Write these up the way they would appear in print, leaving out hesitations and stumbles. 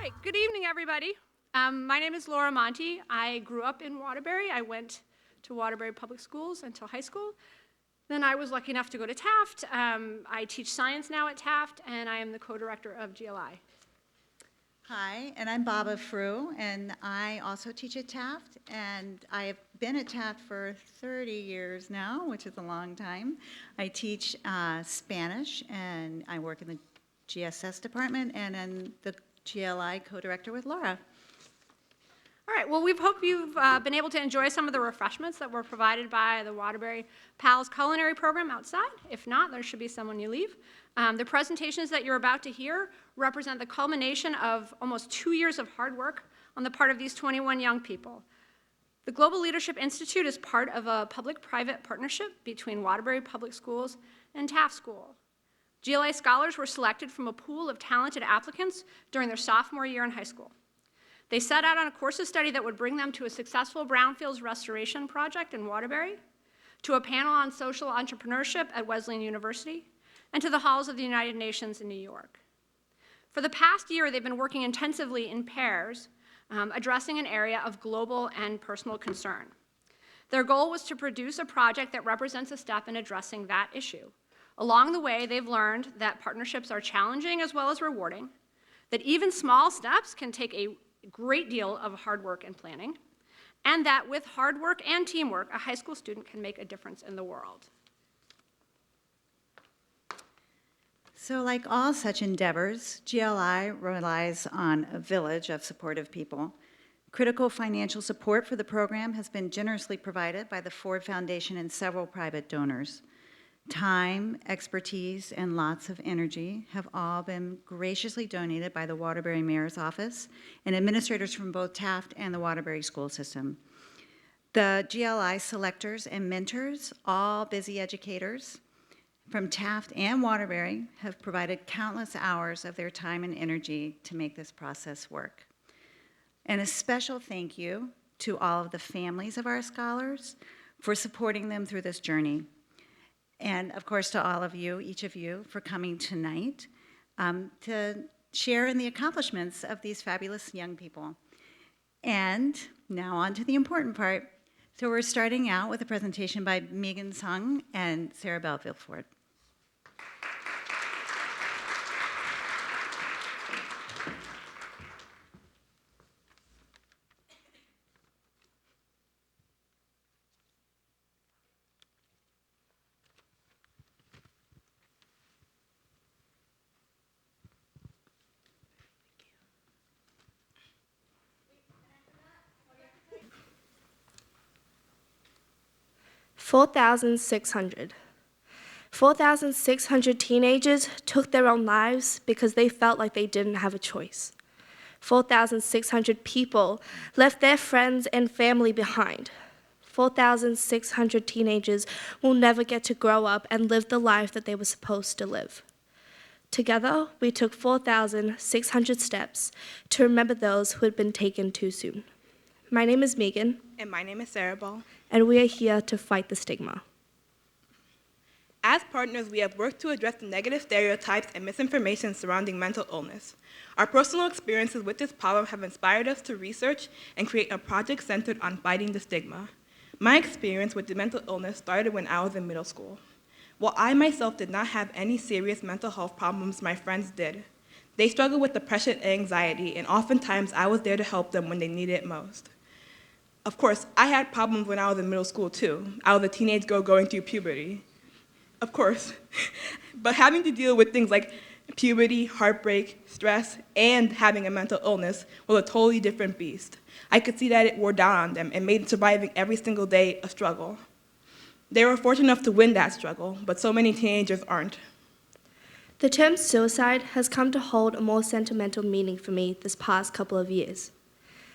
right, good evening, everybody. My name is Laura Monti. I grew up in Waterbury. I went to Waterbury Public Schools until high school. Then I was lucky enough to go to Taft. I teach science now at Taft, and I am the co-director of GLI. Hi, and I'm Baba Frew, and I also teach at Taft, and I have been at Taft for 30 years now, which is a long time. I teach Spanish, and I work in the GSS department, and I'm the GLI co-director with Laura. All right, well, we hope you've been able to enjoy some of the refreshments that were provided by the Waterbury Pals Culinary Program outside. If not, there should be some when you leave. The presentations that you're about to hear represent the culmination of almost 2 years of hard work on the part of these 21 young people. The Global Leadership Institute is part of a public-private partnership between Waterbury Public Schools and Taft School. GLA scholars were selected from a pool of talented applicants during their sophomore year in high school. They set out on a course of study that would bring them to a successful brownfields restoration project in Waterbury, to a panel on social entrepreneurship at Wesleyan University, and to the halls of the United Nations in New York. For the past year, they've been working intensively in pairs, addressing an area of global and personal concern. Their goal was to produce a project that represents a step in addressing that issue. Along the way, they've learned that partnerships are challenging as well as rewarding, that even small steps can take a great deal of hard work and planning, and that with hard work and teamwork, a high school student can make a difference in the world. So like all such endeavors, GLI relies on a village of supportive people. Critical financial support for the program has been generously provided by the Ford Foundation and several private donors. Time, expertise, and lots of energy have all been graciously donated by the Waterbury Mayor's Office and administrators from both Taft and the Waterbury school system. The GLI selectors and mentors, all busy educators from Taft and Waterbury, have provided countless hours of their time and energy to make this process work. And a special thank you to all of the families of our scholars for supporting them through this journey. And of course to all of you, each of you, for coming tonight to share in the accomplishments of these fabulous young people. And now on to the important part. So we're starting out with a presentation by Megan Sung and Sarah Bell-Vilford. $4,600. 4,600 teenagers took their own lives because they felt like they didn't have a choice. 4,600 people left their friends and family behind. 4,600 teenagers will never get to grow up and live the life that they were supposed to live. Together, we took 4,600 steps to remember those who had been taken too soon. My name is Megan. And my name is Sarah Ball. And we are here to fight the stigma. As partners, we have worked to address the negative stereotypes and misinformation surrounding mental illness. Our personal experiences with this problem have inspired us to research and create a project centered on fighting the stigma. My experience with the mental illness started when I was in middle school. While I myself did not have any serious mental health problems, my friends did. They struggled with depression and anxiety, and oftentimes I was there to help them when they needed it most. Of course, I had problems when I was in middle school too. I was a teenage girl going through puberty. Of course. But having to deal with things like puberty, heartbreak, stress, and having a mental illness was a totally different beast. I could see that it wore down on them and made surviving every single day a struggle. They were fortunate enough to win that struggle, but so many teenagers aren't. The term suicide has come to hold a more sentimental meaning for me this past couple of years.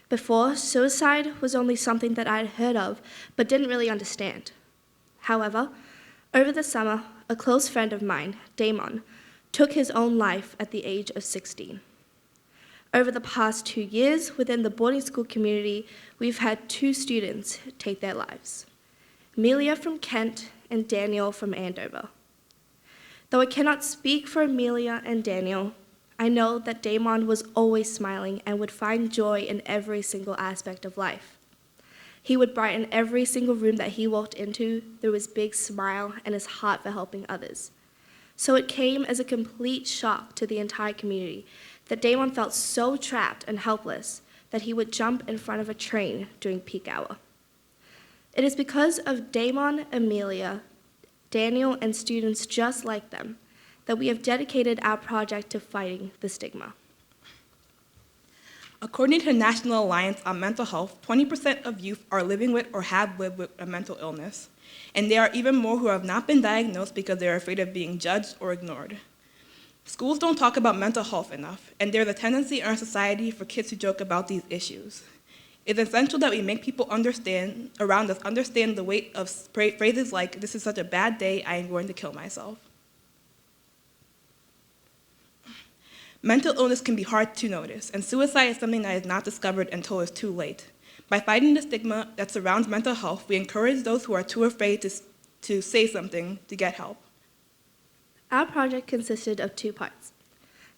Before, suicide was only something that I had heard of, but didn't really understand. However, over the summer, a close friend of mine, Damon, took his own life at the age of 16. Over the past 2 years, within the boarding school community, we've had 2 students take their lives, Amelia from Kent and Daniel from Andover. Though I cannot speak for Amelia and Daniel, I know that Damon was always smiling and would find joy in every single aspect of life. He would brighten every single room that he walked into through his big smile and his heart for helping others. So it came as a complete shock to the entire community that Damon felt so trapped and helpless that he would jump in front of a train during peak hour. It is because of Damon, Amelia, Daniel, and students just like them that we have dedicated our project to fighting the stigma. According to the National Alliance on Mental Health, 20% of youth are living with or have lived with a mental illness, and there are even more who have not been diagnosed because they are afraid of being judged or ignored. Schools don't talk about mental health enough, and there's a tendency in our society for kids to joke about these issues. It's essential that we make people around us understand the weight of phrases like, "This is such a bad day, I am going to kill myself." Mental illness can be hard to notice, and suicide is something that is not discovered until it's too late. By fighting the stigma that surrounds mental health, we encourage those who are too afraid to say something to get help. Our project consisted of 2 parts: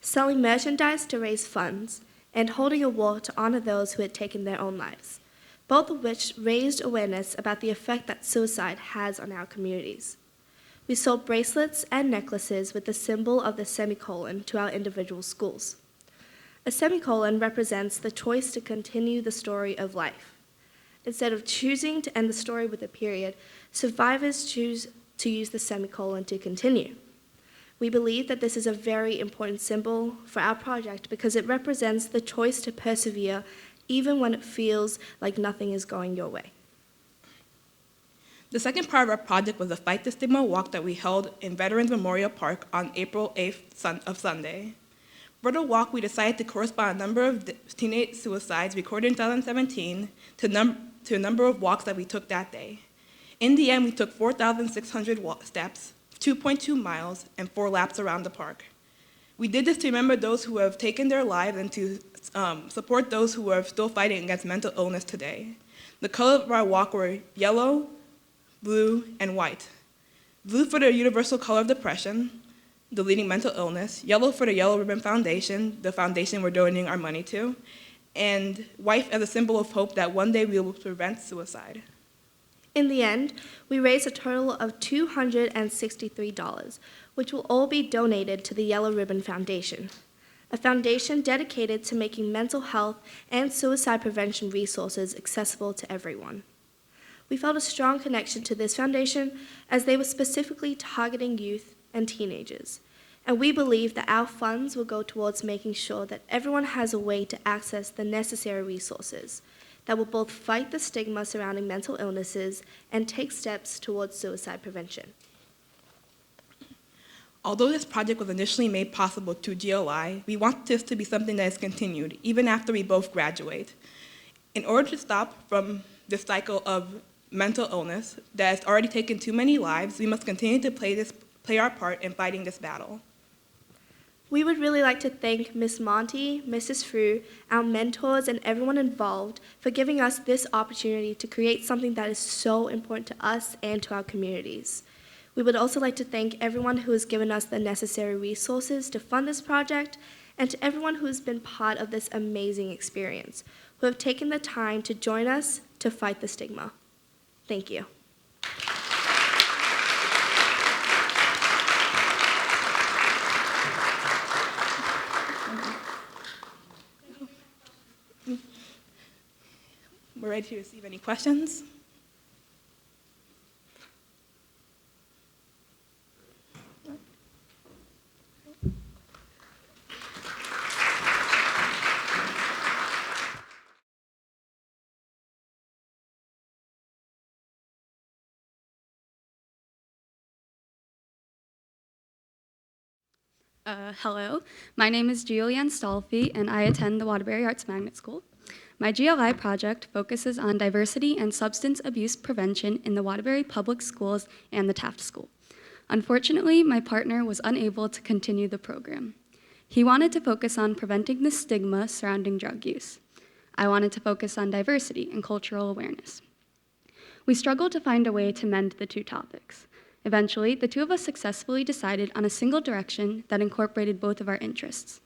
selling merchandise to raise funds, and holding a walk to honor those who had taken their own lives, both of which raised awareness about the effect that suicide has on our communities. We sold bracelets and necklaces with the symbol of the semicolon to our individual schools. A semicolon represents the choice to continue the story of life. Instead of choosing to end the story with a period, survivors choose to use the semicolon to continue. We believe that this is a very important symbol for our project because it represents the choice to persevere even when it feels like nothing is going your way. The second part of our project was the Fight the Stigma walk that we held in Veterans Memorial Park on April 8th of Sunday. For the walk, we decided to correspond a number of teenage suicides recorded in 2017 to a number of walks that we took that day. In the end, we took 4,600 steps, 2.2 miles, and 4 laps around the park. We did this to remember those who have taken their lives and to support those who are still fighting against mental illness today. The colors of our walk were yellow, blue, and white. Blue for the universal color of depression, the leading mental illness, yellow for the Yellow Ribbon Foundation, the foundation we're donating our money to, and white as a symbol of hope that one day we will prevent suicide. In the end, we raised a total of $263, which will all be donated to the Yellow Ribbon Foundation, a foundation dedicated to making mental health and suicide prevention resources accessible to everyone. We felt a strong connection to this foundation as they were specifically targeting youth and teenagers, and we believe that our funds will go towards making sure that everyone has a way to access the necessary resources that will both fight the stigma surrounding mental illnesses and take steps towards suicide prevention. Although this project was initially made possible through GLI, we want this to be something that is continued, even after we both graduate. In order to stop from this cycle of mental illness that has already taken too many lives, we must continue to play our part in fighting this battle. We would really like to thank Ms. Monty, Mrs. Frew, our mentors, and everyone involved for giving us this opportunity to create something that is so important to us and to our communities. We would also like to thank everyone who has given us the necessary resources to fund this project, and to everyone who has been part of this amazing experience, who have taken the time to join us to fight the stigma. Thank you. We're ready to receive any questions. Hello, my name is Julianne Stolfi, and I attend the Waterbury Arts Magnet School. My GLI project focuses on diversity and substance abuse prevention in the Waterbury Public Schools and the Taft School. Unfortunately, my partner was unable to continue the program. He wanted to focus on preventing the stigma surrounding drug use. I wanted to focus on diversity and cultural awareness. We struggled to find a way to mend the 2 topics. Eventually, the 2 of us successfully decided on a single direction that incorporated both of our interests.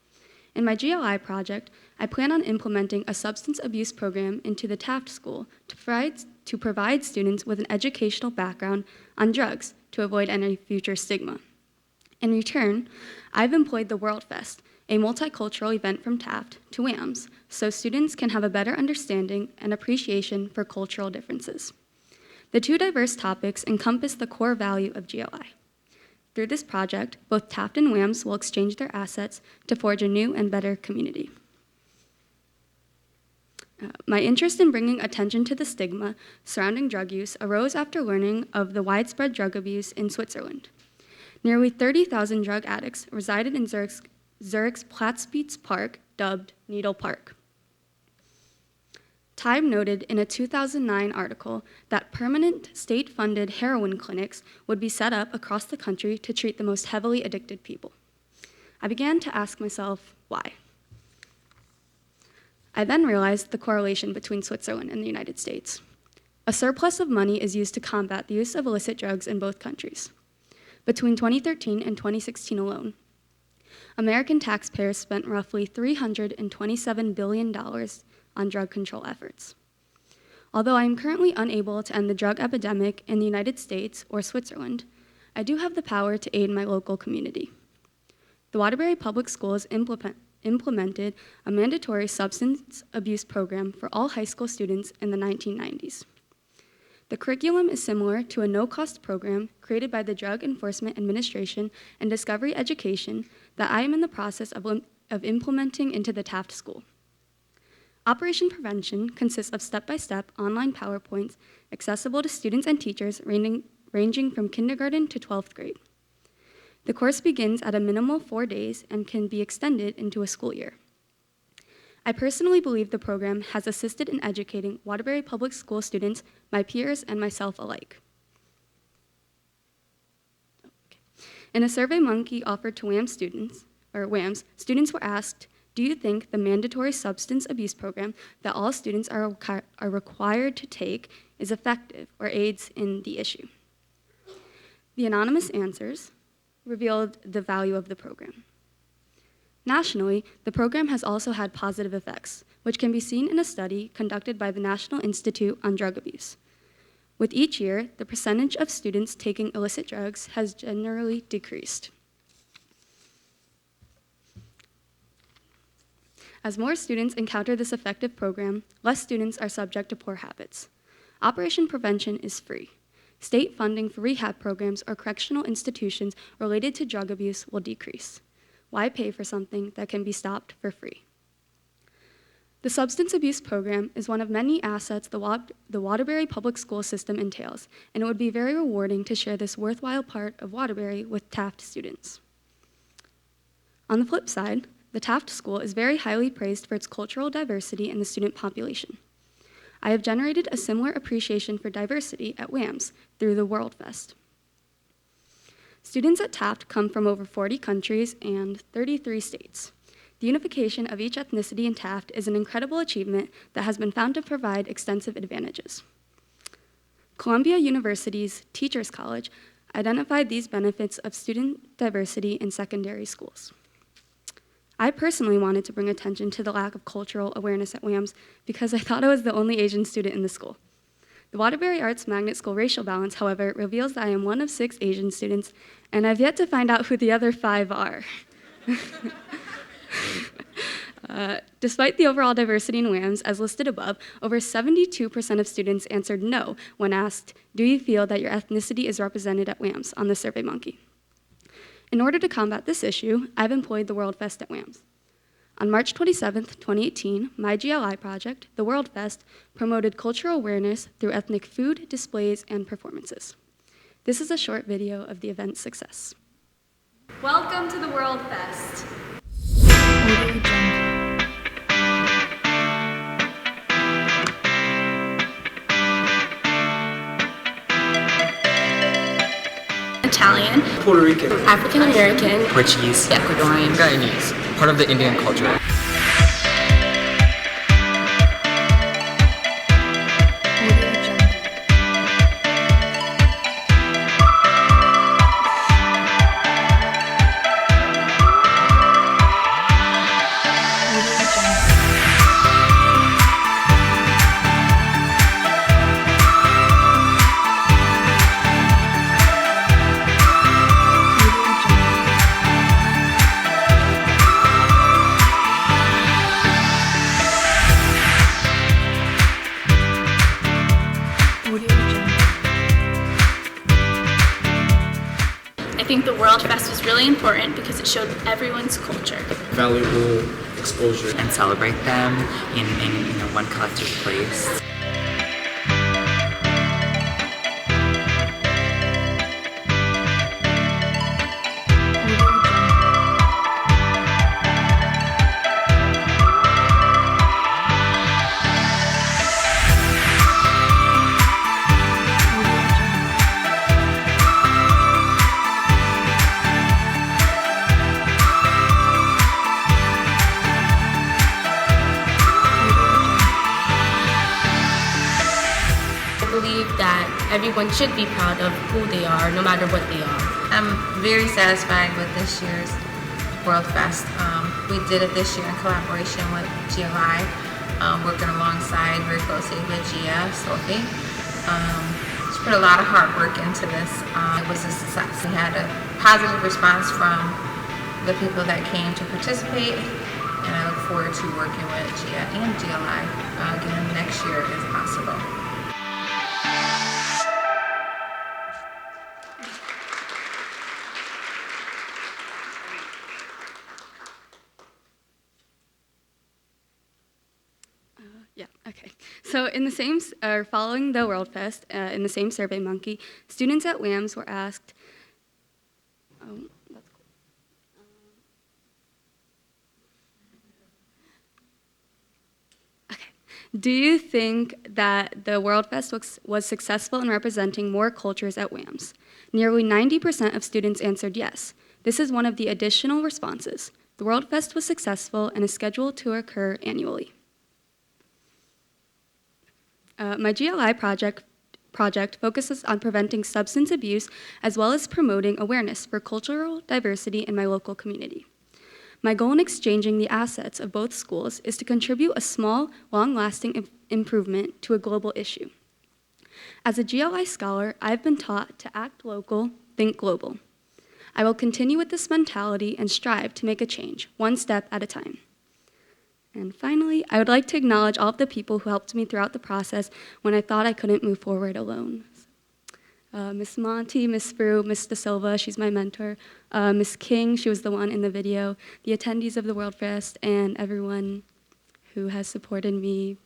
In my GLI project, I plan on implementing a substance abuse program into the Taft School to provide students with an educational background on drugs to avoid any future stigma. In return, I've employed the World Fest, a multicultural event from Taft, to WAMS, so students can have a better understanding and appreciation for cultural differences. The two diverse topics encompass the core value of GLI. Through this project, both Taft and WAMS will exchange their assets to forge a new and better community. My interest in bringing attention to the stigma surrounding drug use arose after learning of the widespread drug abuse in Switzerland. Nearly 30,000 drug addicts resided in Zurich's Platzspitz Park, dubbed Needle Park. Time noted in a 2009 article that permanent state-funded heroin clinics would be set up across the country to treat the most heavily addicted people. I began to ask myself, why? I then realized the correlation between Switzerland and the United States. A surplus of money is used to combat the use of illicit drugs in both countries. Between 2013 and 2016 alone, American taxpayers spent roughly $327 billion on drug control efforts. Although I am currently unable to end the drug epidemic in the United States or Switzerland, I do have the power to aid my local community. The Waterbury Public Schools implemented a mandatory substance abuse program for all high school students in the 1990s. The curriculum is similar to a no-cost program created by the Drug Enforcement Administration and Discovery Education that I am in the process of implementing into the Taft School. Operation Prevention consists of step-by-step online PowerPoints accessible to students and teachers ranging from kindergarten to 12th grade. The course begins at a minimal 4 days and can be extended into a school year. I personally believe the program has assisted in educating Waterbury Public School students, my peers, and myself alike. In a SurveyMonkey offered to WAMS, students were asked, do you think the mandatory substance abuse program that all students are required to take is effective or aids in the issue? The anonymous answers revealed the value of the program. Nationally, the program has also had positive effects, which can be seen in a study conducted by the National Institute on Drug Abuse. With each year, the percentage of students taking illicit drugs has generally decreased. As more students encounter this effective program, less students are subject to poor habits. Operation Prevention is free. State funding for rehab programs or correctional institutions related to drug abuse will decrease. Why pay for something that can be stopped for free? The substance abuse program is one of many assets the Waterbury public school system entails, and it would be very rewarding to share this worthwhile part of Waterbury with Taft students. On the flip side, the Taft School is very highly praised for its cultural diversity in the student population. I have generated a similar appreciation for diversity at WAMS through the World Fest. Students at Taft come from over 40 countries and 33 states. The unification of each ethnicity in Taft is an incredible achievement that has been found to provide extensive advantages. Columbia University's Teachers College identified these benefits of student diversity in secondary schools. I personally wanted to bring attention to the lack of cultural awareness at WAMS because I thought I was the only Asian student in the school. The Waterbury Arts Magnet School racial balance, however, reveals that I am one of 6 Asian students, and I've yet to find out who the other 5 are. Despite the overall diversity in WAMS, as listed above, over 72% of students answered no when asked, do you feel that your ethnicity is represented at WAMS on the SurveyMonkey? In order to combat this issue, I've employed the World Fest at WAMS. On March 27, 2018, my GLI project, the World Fest, promoted cultural awareness through ethnic food, displays, and performances. This is a short video of the event's success. Welcome to the World Fest. Italian, Puerto Rican, African American, Portuguese, Ecuadorian, Guyanese, part of the Indian culture. think the World Fest was really important because it showed everyone's culture. Valuable exposure. And celebrate them in one collective place. I believe that everyone should be proud of who they are, no matter what they are. I'm very satisfied with this year's World Fest. We did it this year in collaboration with GLI, working alongside very closely with Gia, Sophie. She put a lot of hard work into this. It was a success. We had a positive response from the people that came to participate, and I look forward to working with Gia and GLI again next year if possible. Yeah, okay. So in the same, following the World Fest, in the same SurveyMonkey, students at WAMS were asked, that's cool. Okay. Do you think that the World Fest was successful in representing more cultures at WAMS? Nearly 90% of students answered yes. This is one of the additional responses. The World Fest was successful and is scheduled to occur annually. My GLI project focuses on preventing substance abuse as well as promoting awareness for cultural diversity in my local community. My goal in exchanging the assets of both schools is to contribute a small, long-lasting improvement to a global issue. As a GLI scholar, I've been taught to act local, think global. I will continue with this mentality and strive to make a change, one step at a time. And finally, I would like to acknowledge all of the people who helped me throughout the process when I thought I couldn't move forward alone. Miss Monty, Miss Brew, Miss De Silva, she's my mentor, Miss King, she was the one in the video, the attendees of the World Fest, and everyone who has supported me.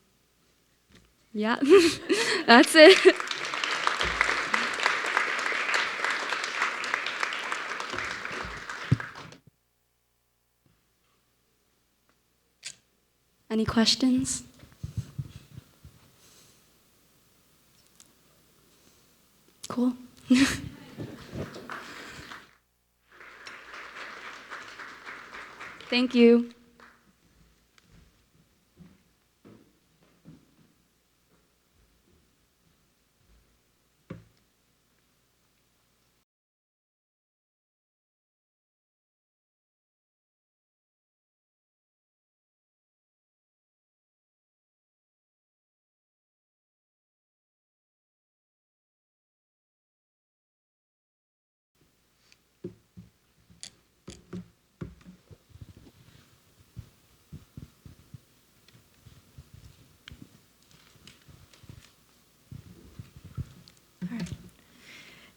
Yeah, that's it. Any questions? Cool. Thank you.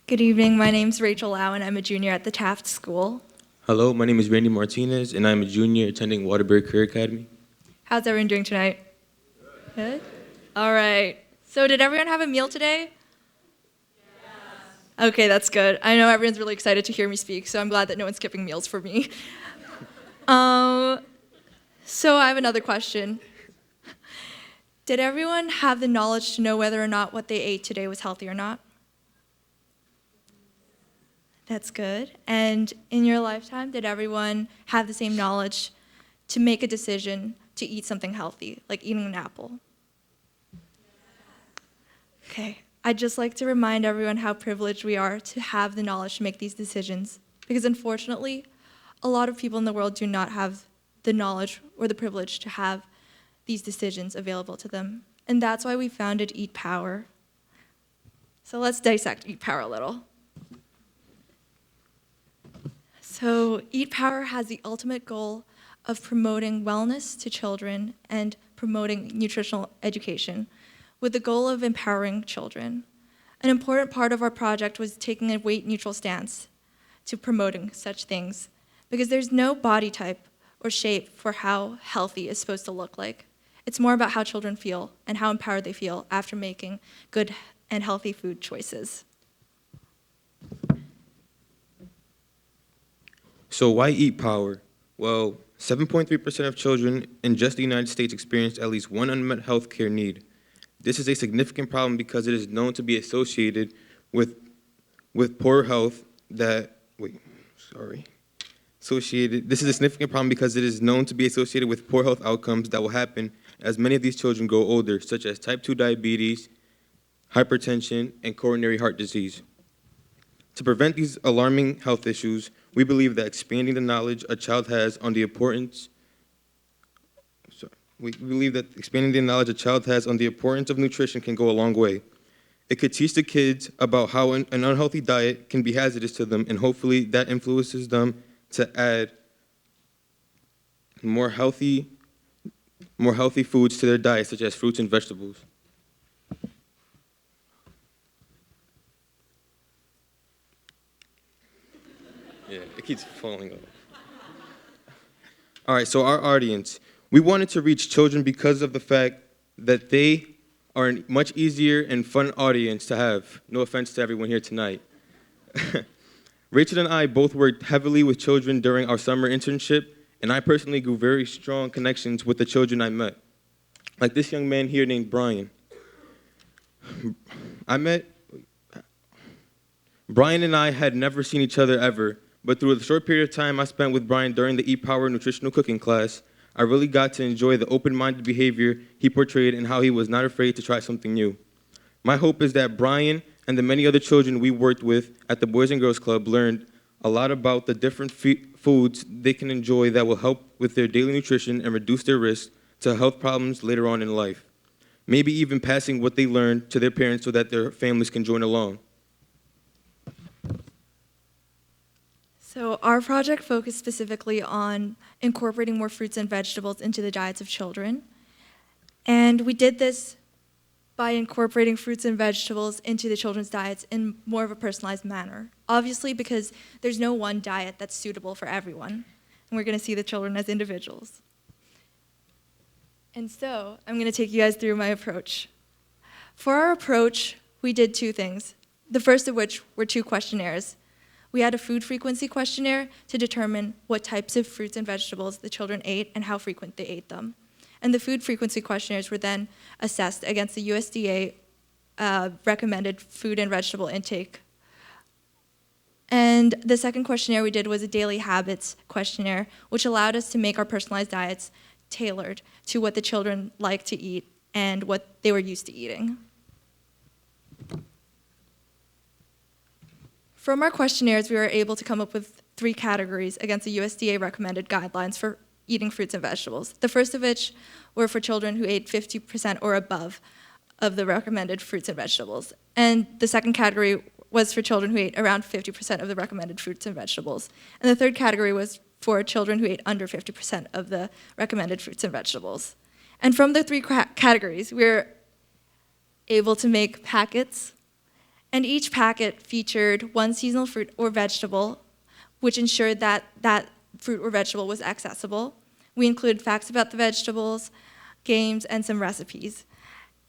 Good evening, my name's Rachel Lau and I'm a junior at the Taft School. Hello, my name is Randy Martinez and I'm a junior attending Waterbury Career Academy. How's everyone doing tonight? Good? All right. So did everyone have a meal today? Yes. Okay, that's good. I know everyone's really excited to hear me speak, so I'm glad that no one's skipping meals for me. So I have another question. Did everyone have the knowledge to know whether or not what they ate today was healthy or not? That's good. And in your lifetime, did everyone have the same knowledge to make a decision to eat something healthy, like eating an apple? Okay. I'd just like to remind everyone how privileged we are to have the knowledge to make these decisions, because unfortunately, a lot of people in the world do not have the knowledge or the privilege to have these decisions available to them. And that's why we founded Eat Power. So let's dissect Eat Power a little. So Eat Power has the ultimate goal of promoting wellness to children and promoting nutritional education with the goal of empowering children. An important part of our project was taking a weight-neutral stance. to promoting such things, because there's no body type or shape for how healthy is supposed to look like. It's more about how children feel and how empowered they feel after making good and healthy food choices. So why eat power? Well, 7.3% of children in just the United States experience at least one unmet health care need. This is a significant problem because it is known to be associated with poor health This is a significant problem because it is known to be associated with poor health outcomes that will happen as many of these children grow older, such as type 2 diabetes, hypertension, and coronary heart disease. To prevent these alarming health issues, we believe that expanding the knowledge a child has on the importance of nutrition can go a long way. It could teach the kids about how an unhealthy diet can be hazardous to them, and hopefully that influences them to add more healthy foods to their diet, such as fruits and vegetables. Yeah, it keeps falling off. All right, so our audience. We wanted to reach children because of the fact that they are a much easier and fun audience to have. No offense to everyone here tonight. Rachel and I both worked heavily with children during our summer internship, and I personally grew very strong connections with the children I met. Like this young man here named Brian. Brian and I had never seen each other ever, but through the short period of time I spent with Brian during the Eat Power nutritional cooking class, I really got to enjoy the open-minded behavior he portrayed and how he was not afraid to try something new. My hope is that Brian and the many other children we worked with at the Boys and Girls Club learned a lot about the different foods they can enjoy that will help with their daily nutrition and reduce their risk to health problems later on in life. Maybe even passing what they learned to their parents so that their families can join along. So our project focused specifically on incorporating more fruits and vegetables into the diets of children. And we did this by incorporating fruits and vegetables into the children's diets in more of a personalized manner. Obviously, because there's no one diet that's suitable for everyone. And we're going to see the children as individuals. And so I'm going to take you guys through my approach. For our approach, we did two things. The first of which were two questionnaires. We had a food frequency questionnaire to determine what types of fruits and vegetables the children ate and how frequent they ate them. And the food frequency questionnaires were then assessed against the USDA recommended food and vegetable intake. And the second questionnaire we did was a daily habits questionnaire, which allowed us to make our personalized diets tailored to what the children like to eat and what they were used to eating. From our questionnaires, we were able to come up with 3 categories against the USDA recommended guidelines for eating fruits and vegetables. The first of which were for children who ate 50% or above of the recommended fruits and vegetables. And the second category was for children who ate around 50% of the recommended fruits and vegetables. And the third category was for children who ate under 50% of the recommended fruits and vegetables. And from the 3 categories, we were able to make packets. And each packet featured one seasonal fruit or vegetable, which ensured that that fruit or vegetable was accessible. We included facts about the vegetables, games, and some recipes.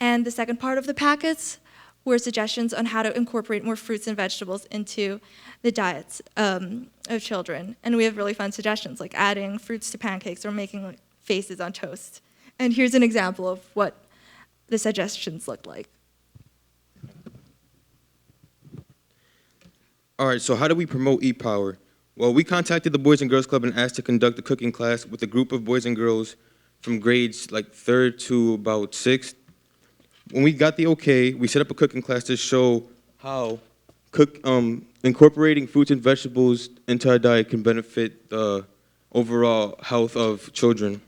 And the second part of the packets were suggestions on how to incorporate more fruits and vegetables into the diets of children. And we have really fun suggestions, like adding fruits to pancakes or making faces on toast. And here's an example of what the suggestions looked like. All right, so how do we promote Eat Power? Well, we contacted the Boys and Girls Club and asked to conduct a cooking class with a group of boys and girls from grades like 3rd to about 6th. When we got the okay, we set up a cooking class to show how incorporating fruits and vegetables into our diet can benefit the overall health of children.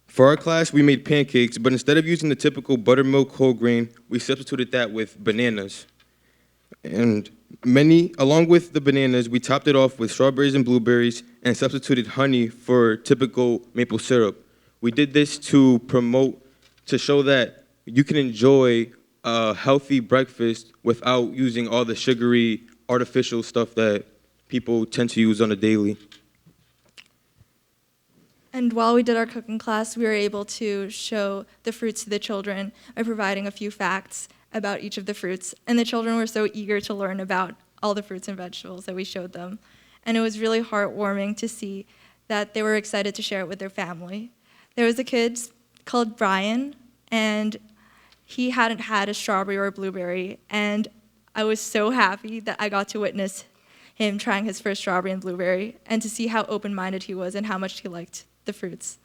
For our class, we made pancakes, but instead of using the typical buttermilk whole grain, we substituted that with bananas. And along with the bananas, we topped it off with strawberries and blueberries and substituted honey for typical maple syrup. We did this to show that you can enjoy a healthy breakfast without using all the sugary, artificial stuff that people tend to use on a daily. And while we did our cooking class, we were able to show the fruits to the children by providing a few facts about each of the fruits. And the children were so eager to learn about all the fruits and vegetables that we showed them. And it was really heartwarming to see that they were excited to share it with their family. There was a kid called Brian, and he hadn't had a strawberry or a blueberry, and I was so happy that I got to witness him trying his first strawberry and blueberry, and to see how open-minded he was and how much he liked the fruits.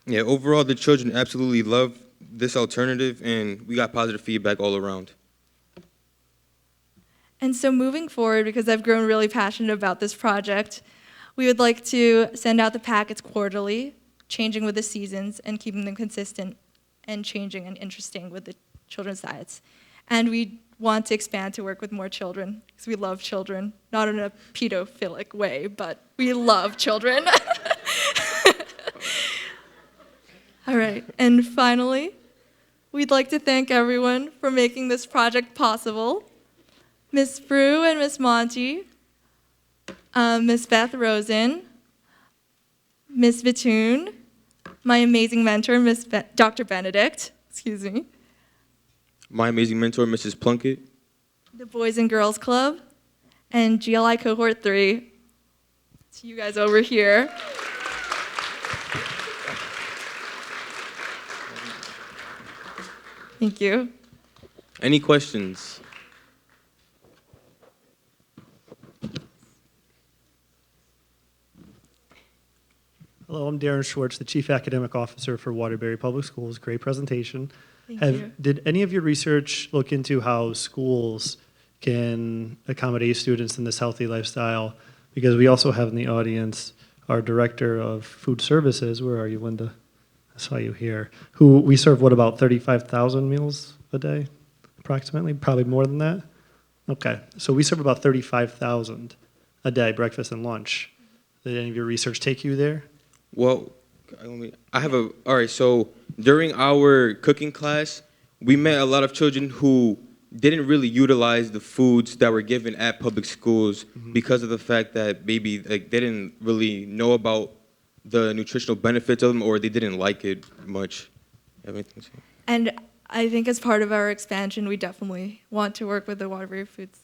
Yeah, overall, the children absolutely love this alternative, and we got positive feedback all around. And so moving forward, because I've grown really passionate about this project, we would like to send out the packets quarterly, changing with the seasons and keeping them consistent and changing and interesting with the children's diets. And we want to expand to work with more children, because we love children, not in a pedophilic way, but we love children. All right, and finally, we'd like to thank everyone for making this project possible. Miss Brew and Miss Monty, Miss Beth Rosen, Miss Vitoon, my amazing mentor, Dr. Benedict, excuse me, My amazing mentor, Mrs. Plunkett. the Boys and Girls Club, and GLI Cohort 3. It's you guys over here. Thank you. Any questions? Hello, I'm Darren Schwartz, the Chief Academic Officer for Waterbury Public Schools. Great presentation. Thank you. Did any of your research look into how schools can accommodate students in this healthy lifestyle? Because we also have in the audience our Director of Food Services. Where are you, Linda? I saw you here. Who we serve, what, about 35,000 meals a day, approximately? Probably more than that? Okay, so we serve about 35,000 a day, breakfast and lunch. Did any of your research take you there? Well, all right, so during our cooking class, we met a lot of children who didn't really utilize the foods that were given at public schools because of the fact that maybe they didn't really know about the nutritional benefits of them, or they didn't like it much. You have anything to say? And I think as part of our expansion, we definitely want to work with the Waterbury Foods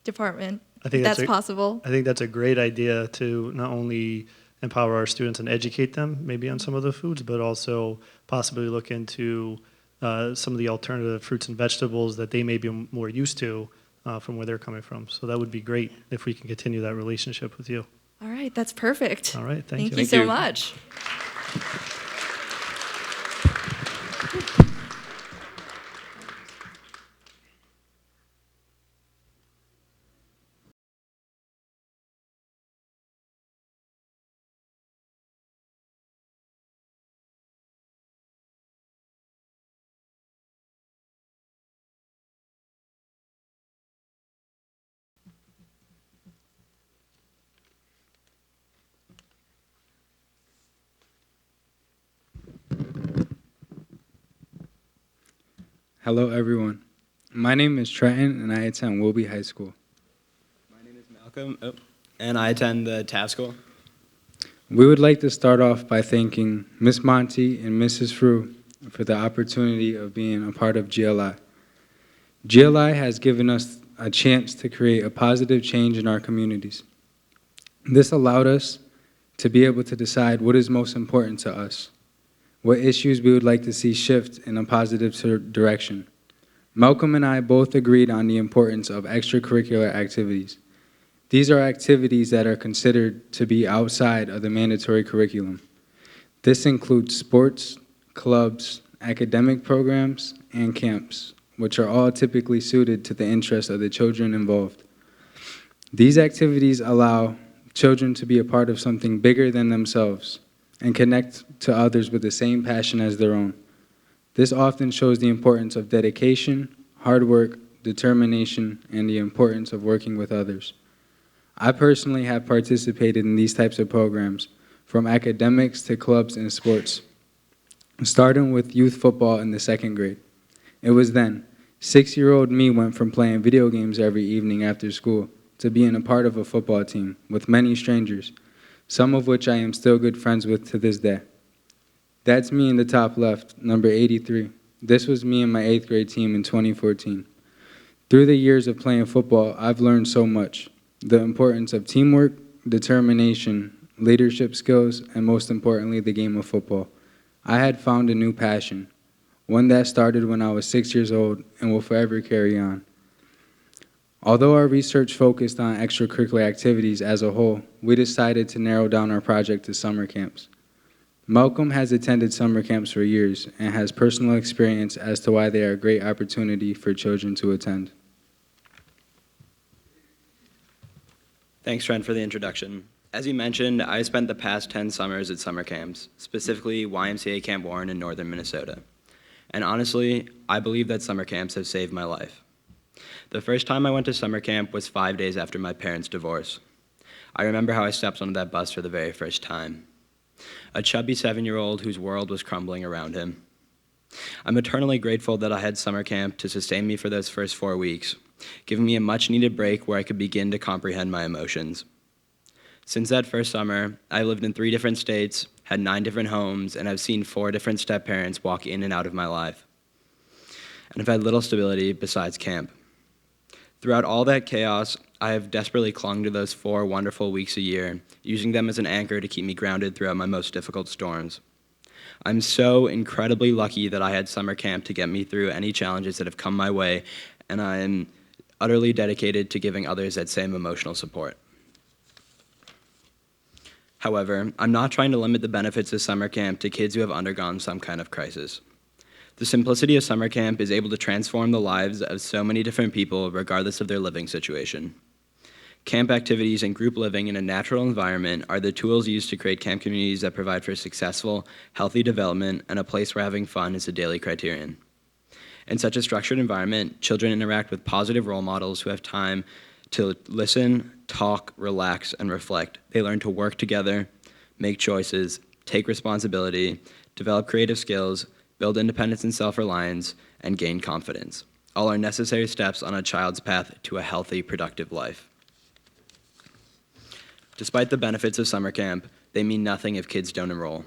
Department. I think that's possible. I think that's a great idea to not only empower our students and educate them maybe on some of the foods, but also possibly look into some of the alternative fruits and vegetables that they may be more used to from where they're coming from. So that would be great if we can continue that relationship with you. All right, that's perfect. All right, thank you. Thank you so much. Hello, everyone. My name is Trenton, and I attend Wilby High School. My name is Malcolm, and I attend the Taft School. We would like to start off by thanking Miss Monty and Mrs. Frew for the opportunity of being a part of GLI. GLI has given us a chance to create a positive change in our communities. This allowed us to be able to decide what is most important to us, what issues we would like to see shift in a positive direction. Malcolm and I both agreed on the importance of extracurricular activities. These are activities that are considered to be outside of the mandatory curriculum. This includes sports, clubs, academic programs, and camps, which are all typically suited to the interests of the children involved. These activities allow children to be a part of something bigger than themselves and connect to others with the same passion as their own. This often shows the importance of dedication, hard work, determination, and the importance of working with others. I personally have participated in these types of programs, from academics to clubs and sports, starting with youth football in the 2nd grade. It was then, 6-year-old me went from playing video games every evening after school to being a part of a football team with many strangers, some of which I am still good friends with to this day. That's me in the top left, number 83. This was me and my 8th grade team in 2014. Through the years of playing football, I've learned so much. The importance of teamwork, determination, leadership skills, and most importantly, the game of football. I had found a new passion, one that started when I was 6 years old and will forever carry on. Although our research focused on extracurricular activities as a whole, we decided to narrow down our project to summer camps. Malcolm has attended summer camps for years and has personal experience as to why they are a great opportunity for children to attend. Thanks, Trent, for the introduction. As you mentioned, I spent the past 10 summers at summer camps, specifically YMCA Camp Warren in northern Minnesota. And honestly, I believe that summer camps have saved my life. The first time I went to summer camp was 5 days after my parents' divorce. I remember how I stepped onto that bus for the very first time. A chubby 7-year-old whose world was crumbling around him. I'm eternally grateful that I had summer camp to sustain me for those first 4 weeks, giving me a much-needed break where I could begin to comprehend my emotions. Since that first summer, I lived in 3 different states, had 9 different homes, and I've seen 4 different step-parents walk in and out of my life. And I've had little stability besides camp. Throughout all that chaos, I have desperately clung to those 4 wonderful weeks a year, using them as an anchor to keep me grounded throughout my most difficult storms. I'm so incredibly lucky that I had summer camp to get me through any challenges that have come my way, and I am utterly dedicated to giving others that same emotional support. However, I'm not trying to limit the benefits of summer camp to kids who have undergone some kind of crisis. The simplicity of summer camp is able to transform the lives of so many different people regardless of their living situation. Camp activities and group living in a natural environment are the tools used to create camp communities that provide for successful, healthy development and a place where having fun is a daily criterion. In such a structured environment, children interact with positive role models who have time to listen, talk, relax, and reflect. They learn to work together, make choices, take responsibility, develop creative skills, build independence and self-reliance, and gain confidence. All are necessary steps on a child's path to a healthy, productive life. Despite the benefits of summer camp, they mean nothing if kids don't enroll.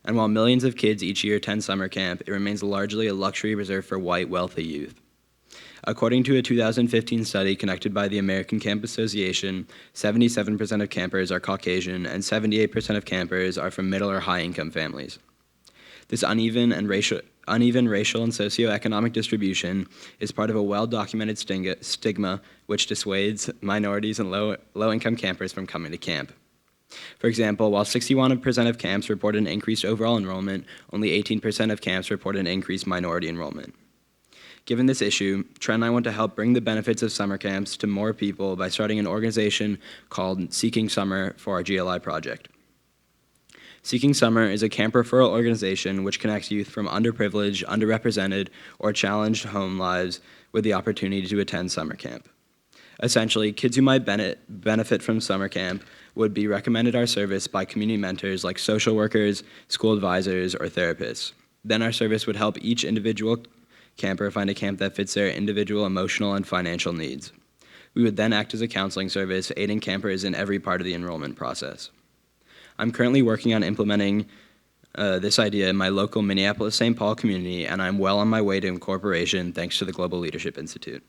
And while millions of kids each year attend summer camp, it remains largely a luxury reserved for white, wealthy youth. According to a 2015 study conducted by the American Camp Association, 77% of campers are Caucasian and 78% of campers are from middle or high-income families. This uneven racial and socioeconomic distribution is part of a well-documented stigma which dissuades minorities and low-income campers from coming to camp. For example, while 61% of camps report an increased overall enrollment, only 18% of camps report an increased minority enrollment. Given this issue, Trent and I want to help bring the benefits of summer camps to more people by starting an organization called Seeking Summer for our GLI project. Seeking Summer is a camp referral organization which connects youth from underprivileged, underrepresented, or challenged home lives with the opportunity to attend summer camp. Essentially, kids who might benefit from summer camp would be recommended our service by community mentors like social workers, school advisors, or therapists. Then our service would help each individual camper find a camp that fits their individual emotional and financial needs. We would then act as a counseling service, aiding campers in every part of the enrollment process. I'm currently working on implementing this idea in my local Minneapolis-St. Paul community, and I'm well on my way to incorporation thanks to the Global Leadership Institute.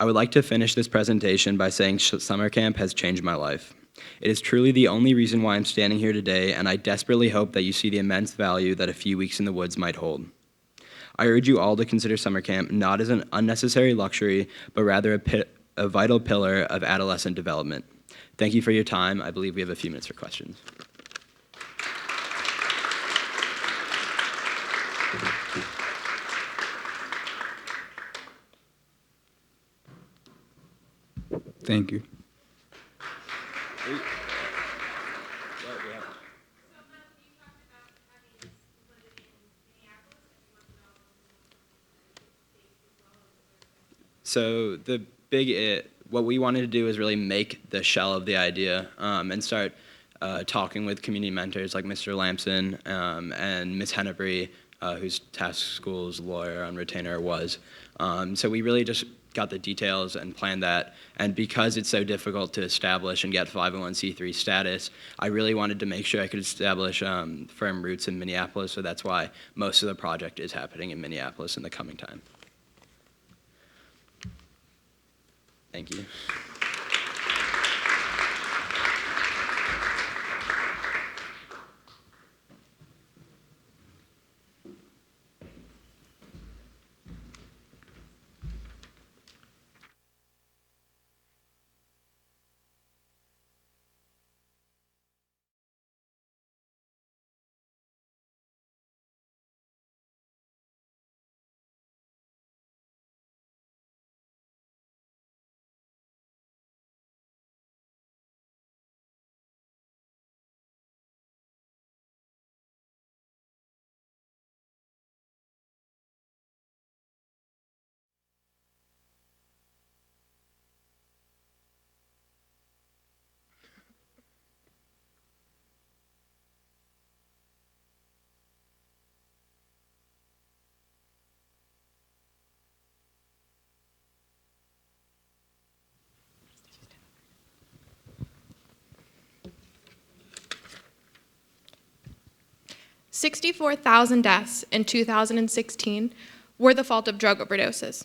I would like to finish this presentation by saying summer camp has changed my life. It is truly the only reason why I'm standing here today, and I desperately hope that you see the immense value that a few weeks in the woods might hold. I urge you all to consider summer camp not as an unnecessary luxury, but rather a vital pillar of adolescent development. Thank you for your time. I believe we have a few minutes for questions. Thank you. So what we wanted to do is really make the shell of the idea and start talking with community mentors like Mr. Lamson and Ms. Hennebree, whose task school's lawyer on retainer was. So we really just got the details and planned that. And because it's so difficult to establish and get 501c3 status, I really wanted to make sure I could establish firm roots in Minneapolis, so that's why most of the project is happening in Minneapolis in the coming time. Thank you. $64,000 deaths in 2016 were the fault of drug overdoses.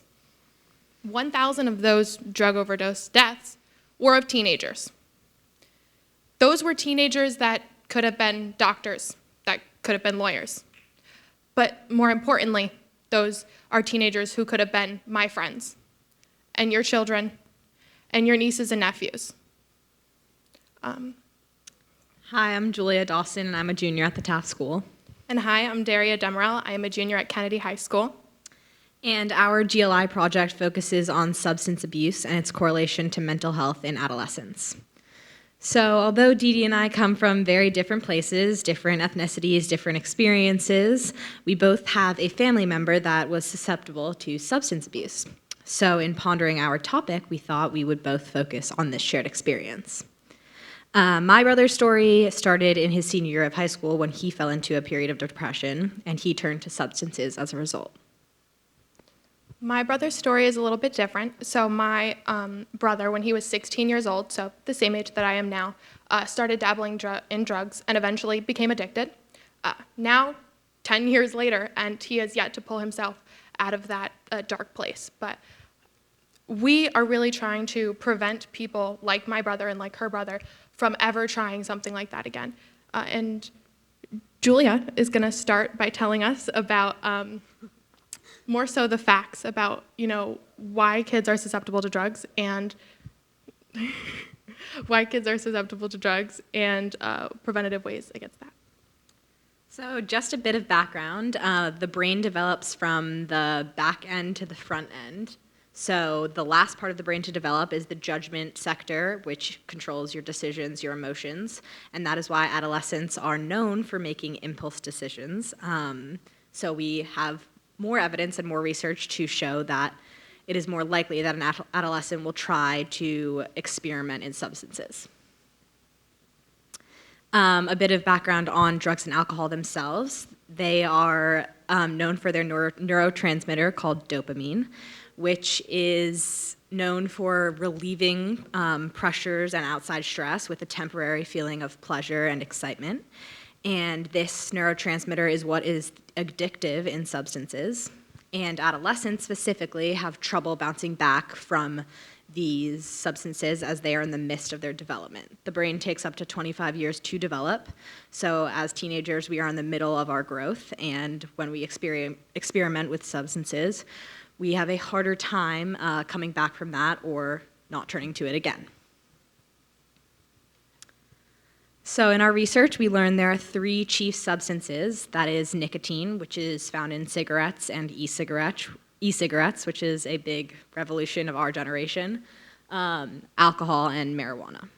1,000 of those drug overdose deaths were of teenagers. Those were teenagers that could have been doctors, that could have been lawyers. But more importantly, those are teenagers who could have been my friends, and your children, and your nieces and nephews. Hi, I'm Julia Dawson, and I'm a junior at the Taft School. And hi, I'm Daria Demerel. I am a junior at Kennedy High School. And our GLI project focuses on substance abuse and its correlation to mental health in adolescence. So although Dee Dee and I come from very different places, different ethnicities, different experiences, we both have a family member that was susceptible to substance abuse. So in pondering our topic, we thought we would both focus on this shared experience. My brother's story started in his senior year of high school when he fell into a period of depression, and he turned to substances as a result. My brother's story is a little bit different. So my brother, when he was 16 years old, so the same age that I am now, started dabbling in drugs and eventually became addicted. Now, 10 years later, and he has yet to pull himself out of that dark place. But we are really trying to prevent people like my brother and like her brother from ever trying something like that again. And Julia is going to start by telling us about more so the facts about, why kids are susceptible to drugs and preventative ways against that. So just a bit of background. The brain develops from the back end to the front end. So the last part of the brain to develop is the judgment sector, which controls your decisions, your emotions, and that is why adolescents are known for making impulse decisions. So we have more evidence and more research to show that it is more likely that an adolescent will try to experiment in substances. A bit of background on drugs and alcohol themselves. They are known for their neurotransmitter called dopamine, which is known for relieving pressures and outside stress with a temporary feeling of pleasure and excitement. And this neurotransmitter is what is addictive in substances. And adolescents specifically have trouble bouncing back from these substances as they are in the midst of their development. The brain takes up to 25 years to develop. So as teenagers, we are in the middle of our growth. And when we experiment with substances, we have a harder time coming back from that or not turning to it again. So in our research, we learned there are 3 chief substances. That is nicotine, which is found in cigarettes, and e-cigarettes, which is a big revolution of our generation, alcohol, and marijuana.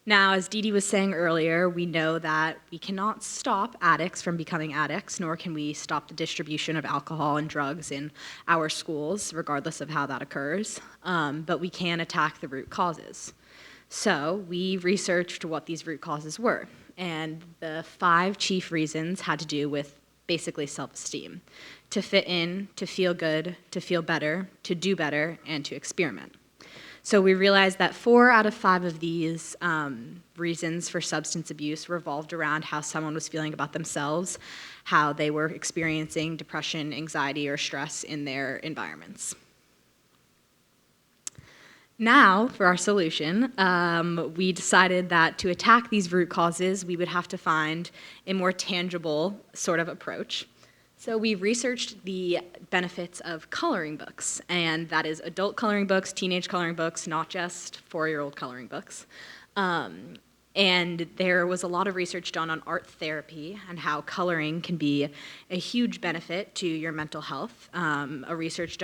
Now, as Dee Dee was saying earlier, we know that we cannot stop addicts from becoming addicts, nor can we stop the distribution of alcohol and drugs in our schools, regardless of how that occurs, but we can attack the root causes. So we researched what these root causes were, and the 5 chief reasons had to do with basically self-esteem, to fit in, to feel good, to feel better, to do better, and to experiment. So we realized that 4 out of 5 of these reasons for substance abuse revolved around how someone was feeling about themselves, how they were experiencing depression, anxiety, or stress in their environments. Now, for our solution, we decided that to attack these root causes, we would have to find a more tangible sort of approach. So we researched the benefits of coloring books, and that is adult coloring books, teenage coloring books, not just 4-year-old coloring books. And there was a lot of research done on art therapy and how coloring can be a huge benefit to your mental health. A research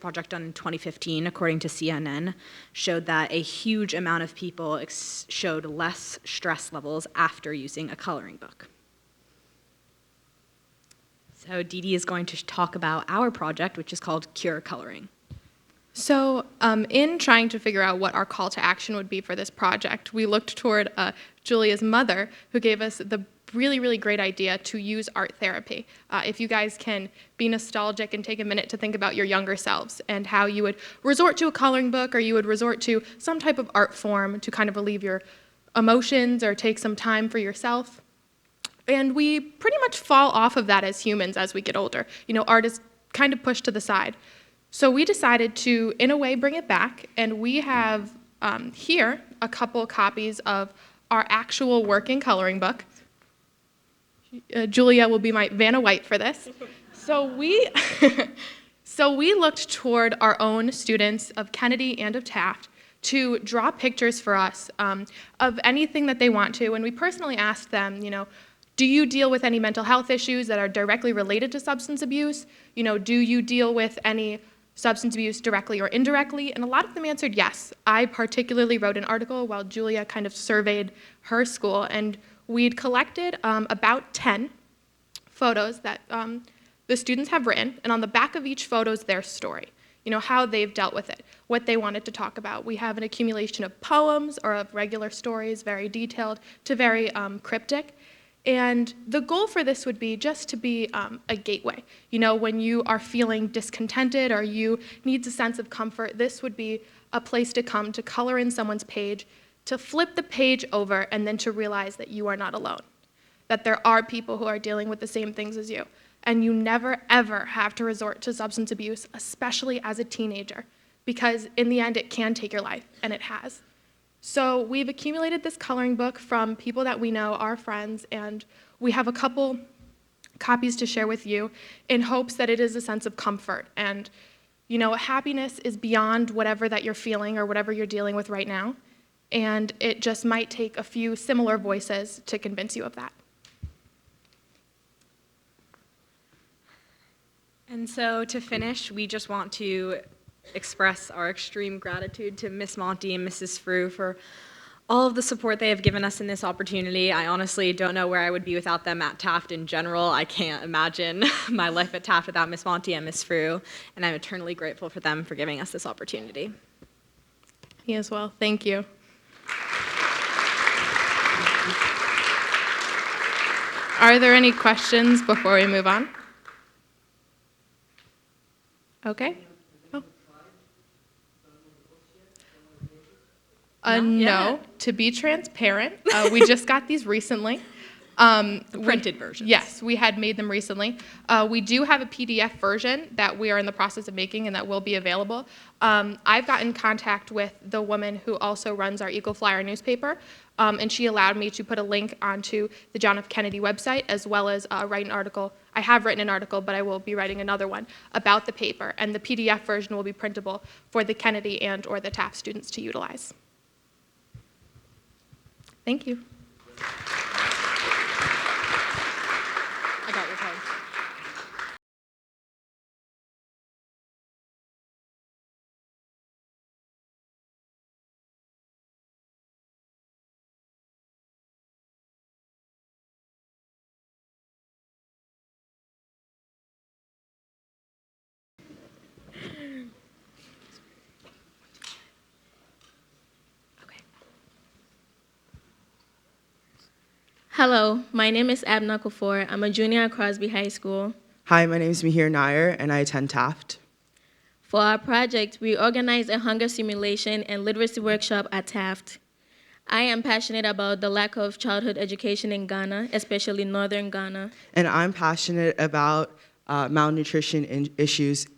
project done in 2015, according to CNN, showed that a huge amount of people showed less stress levels after using a coloring book. So Dee Dee is going to talk about our project, which is called Cure Coloring. So in trying to figure out what our call to action would be for this project, we looked toward Julia's mother, who gave us the really, really great idea to use art therapy. If you guys can be nostalgic and take a minute to think about your younger selves and how you would resort to a coloring book or you would resort to some type of art form to kind of relieve your emotions or take some time for yourself. And we pretty much fall off of that as humans as we get older. You know, art is kind of pushed to the side. So we decided to, in a way, bring it back, and we have here a couple copies of our actual working coloring book. Julia will be my Vanna White for this. So we looked toward our own students of Kennedy and of Taft to draw pictures for us of anything that they want to, and we personally asked them, you know, do you deal with any mental health issues that are directly related to substance abuse? You know, do you deal with any substance abuse directly or indirectly? And a lot of them answered yes. I particularly wrote an article while Julia kind of surveyed her school, and we'd collected about 10 photos that the students have written, and on the back of each photo is their story, you know, how they've dealt with it, what they wanted to talk about. We have an accumulation of poems or of regular stories, very detailed to very cryptic. And the goal for this would be just to be a gateway. You know, when you are feeling discontented or you need a sense of comfort, this would be a place to come to color in someone's page, to flip the page over, and then to realize that you are not alone, that there are people who are dealing with the same things as you. And you never, ever have to resort to substance abuse, especially as a teenager, because in the end, it can take your life, and it has. So we've accumulated this coloring book from people that we know, our friends, and we have a couple copies to share with you in hopes that it is a sense of comfort. And, you know, happiness is beyond whatever that you're feeling or whatever you're dealing with right now, and it just might take a few similar voices to convince you of that. And so to finish, we just want to express our extreme gratitude to Miss Monty and Mrs. Frew for all of the support they have given us in this opportunity. I honestly don't know where I would be without them at Taft in general. I can't imagine my life at Taft without Miss Monty and Miss Frew, and I'm eternally grateful for them for giving us this opportunity. Me as well. Thank you. Are there any questions before we move on? Okay. No, to be transparent, we just got these recently. The printed versions. Yes, we had made them recently. We do have a PDF version that we are in the process of making and that will be available. I've got in contact with the woman who also runs our Eagle Flyer newspaper, and she allowed me to put a link onto the John F. Kennedy website, as well as write an article. I have written an article, but I will be writing another one about the paper, and the PDF version will be printable for the Kennedy and or the Taft students to utilize. Thank you. I got your card. Hello, my name is Abna Kafour. I'm a junior at Crosby High School. Hi, my name is Mihir Nair, and I attend Taft. For our project, we organized a hunger simulation and literacy workshop at Taft. I am passionate about the lack of childhood education in Ghana, especially northern Ghana. And I'm passionate about malnutrition issues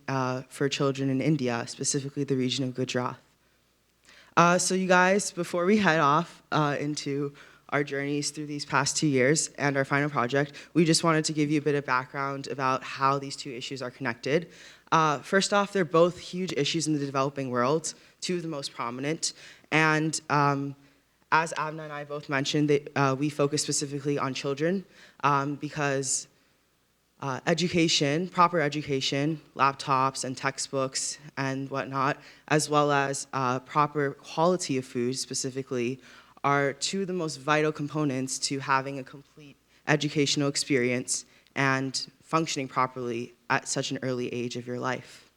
for children in India, specifically the region of Gujarat. So you guys, before we head off into our journeys through these past 2 years and our final project, we just wanted to give you a bit of background about how these two issues are connected. First off, they're both huge issues in the developing world, two of the most prominent. And as Abna and I both mentioned, we focus specifically on children because education, proper education, laptops and textbooks and whatnot, as well as proper quality of food specifically, are two of the most vital components to having a complete educational experience and functioning properly at such an early age of your life.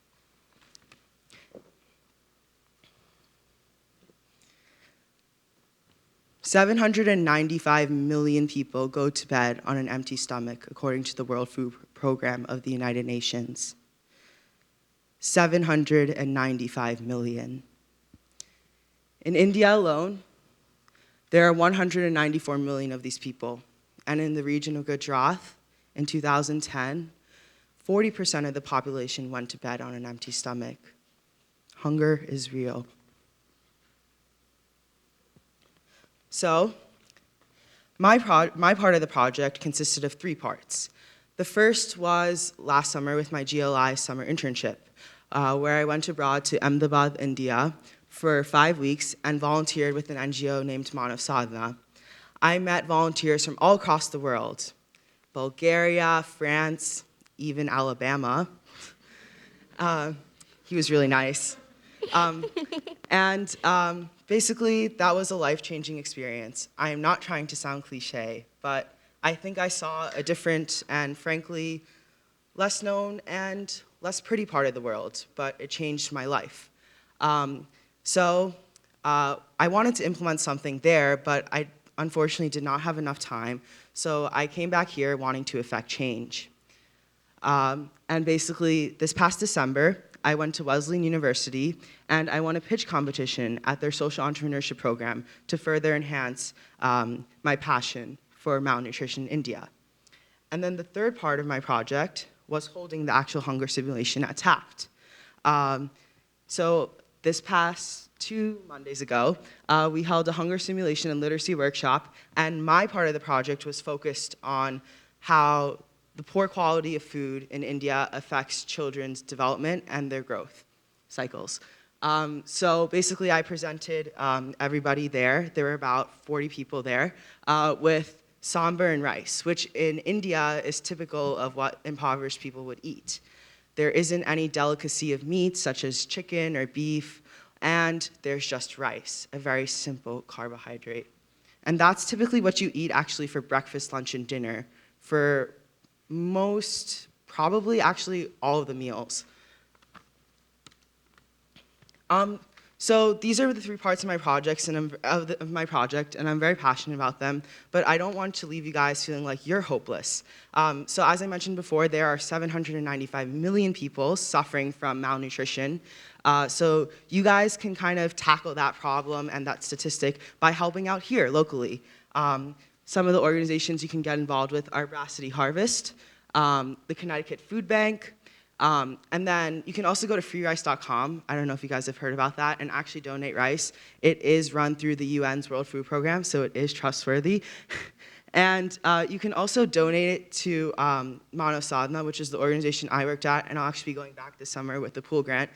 $795 million people go to bed on an empty stomach, according to the World Food Program of the United Nations. 795 million. In India alone, there are 194 million of these people. And in the region of Gujarat, in 2010, 40% of the population went to bed on an empty stomach. Hunger is real. So, my part of the project consisted of 3 parts. The first was last summer with my GLI summer internship, where I went abroad to Ahmedabad, India, for 5 weeks and volunteered with an NGO named Manav Sadhana. I met volunteers from all across the world, Bulgaria, France, even Alabama. He was really nice. Basically, that was a life-changing experience. I am not trying to sound cliche, but I think I saw a different and frankly less known and less pretty part of the world, but it changed my life. I wanted to implement something there, but I unfortunately did not have enough time, so I came back here wanting to effect change. And basically, this past December, I went to Wesleyan University, and I won a pitch competition at their social entrepreneurship program to further enhance my passion for malnutrition in India. And then the third part of my project was holding the actual hunger simulation at Taft. So this past 2 Mondays ago, we held a hunger simulation and literacy workshop, and my part of the project was focused on how the poor quality of food in India affects children's development and their growth cycles. So basically, I presented everybody there. There were about 40 people there with sambar and rice, which in India is typical of what impoverished people would eat. There isn't any delicacy of meat, such as chicken or beef, and there's just rice, a very simple carbohydrate. And that's typically what you eat actually for breakfast, lunch, and dinner for most, probably actually all of the meals. So these are the 3 parts of my projects and of my project, and I'm very passionate about them, but I don't want to leave you guys feeling like you're hopeless. So as I mentioned before, there are 795 million people suffering from malnutrition. So you guys can kind of tackle that problem and that statistic by helping out here locally. Some of the organizations you can get involved with are Bracity Harvest, the Connecticut Food Bank, and then you can also go to freerice.com. I don't know if you guys have heard about that, and actually donate rice. It is run through the UN's World Food Program, so it is trustworthy. And you can also donate it to Manav Sadhana, which is the organization I worked at, and I'll actually be going back this summer with the pool grant.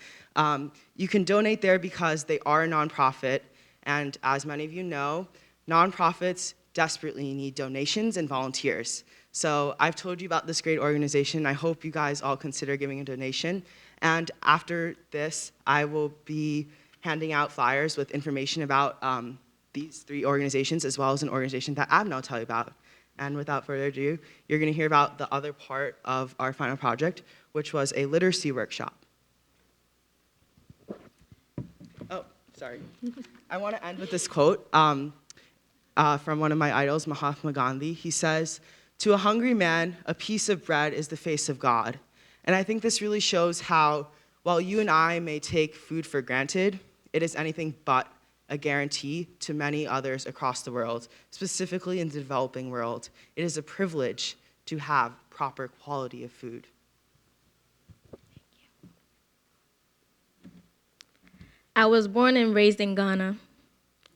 You can donate there because they are a nonprofit, and as many of you know, nonprofits desperately need donations and volunteers. So I've told you about this great organization. I hope you guys all consider giving a donation. And after this, I will be handing out flyers with information about these 3 organizations, as well as an organization that Abna will tell you about. And without further ado, you're going to hear about the other part of our final project, which was a literacy workshop. Oh, sorry. I want to end with this quote. from one of my idols, Mahatma Gandhi. He says, "To a hungry man, a piece of bread is the face of God." And I think this really shows how, while you and I may take food for granted, it is anything but a guarantee to many others across the world, specifically in the developing world. It is a privilege to have proper quality of food. I was born and raised in Ghana,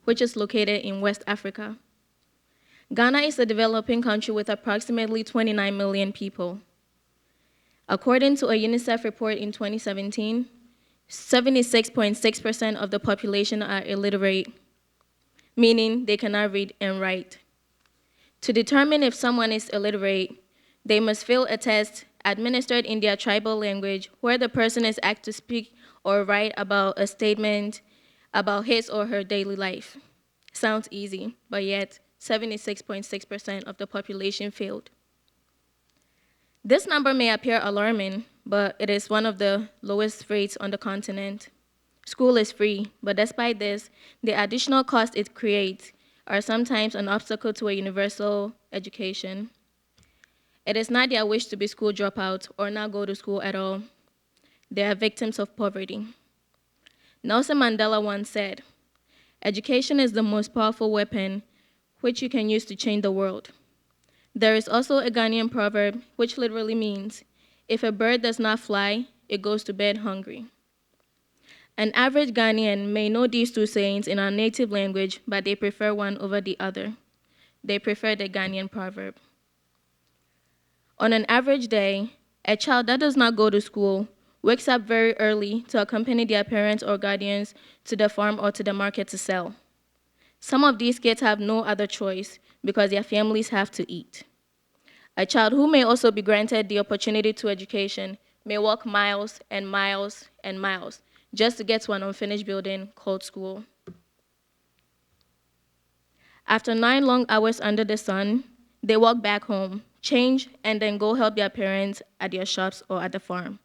which is located in West Africa. Ghana is a developing country with approximately 29 million people. According to a UNICEF report in 2017, 76.6% of the population are illiterate, meaning they cannot read and write. To determine if someone is illiterate, they must fill a test administered in their tribal language where the person is asked to speak or write about a statement about his or her daily life. Sounds easy, but yet 76.6% of the population failed. This number may appear alarming, but it is one of the lowest rates on the continent. School is free, but despite this, the additional costs it creates are sometimes an obstacle to a universal education. It is not their wish to be school dropouts or not go to school at all. They are victims of poverty. Nelson Mandela once said, "Education is the most powerful weapon which you can use to change the world." There is also a Ghanaian proverb which literally means, "If a bird does not fly, it goes to bed hungry." An average Ghanaian may know these two sayings in our native language, but they prefer one over the other. They prefer the Ghanaian proverb. On an average day, a child that does not go to school wakes up very early to accompany their parents or guardians to the farm or to the market to sell. Some of these kids have no other choice because their families have to eat. A child who may also be granted the opportunity to education may walk miles and miles and miles just to get to an unfinished building called school. After 9 long hours under the sun, they walk back home, change, and then go help their parents at their shops or at the farm.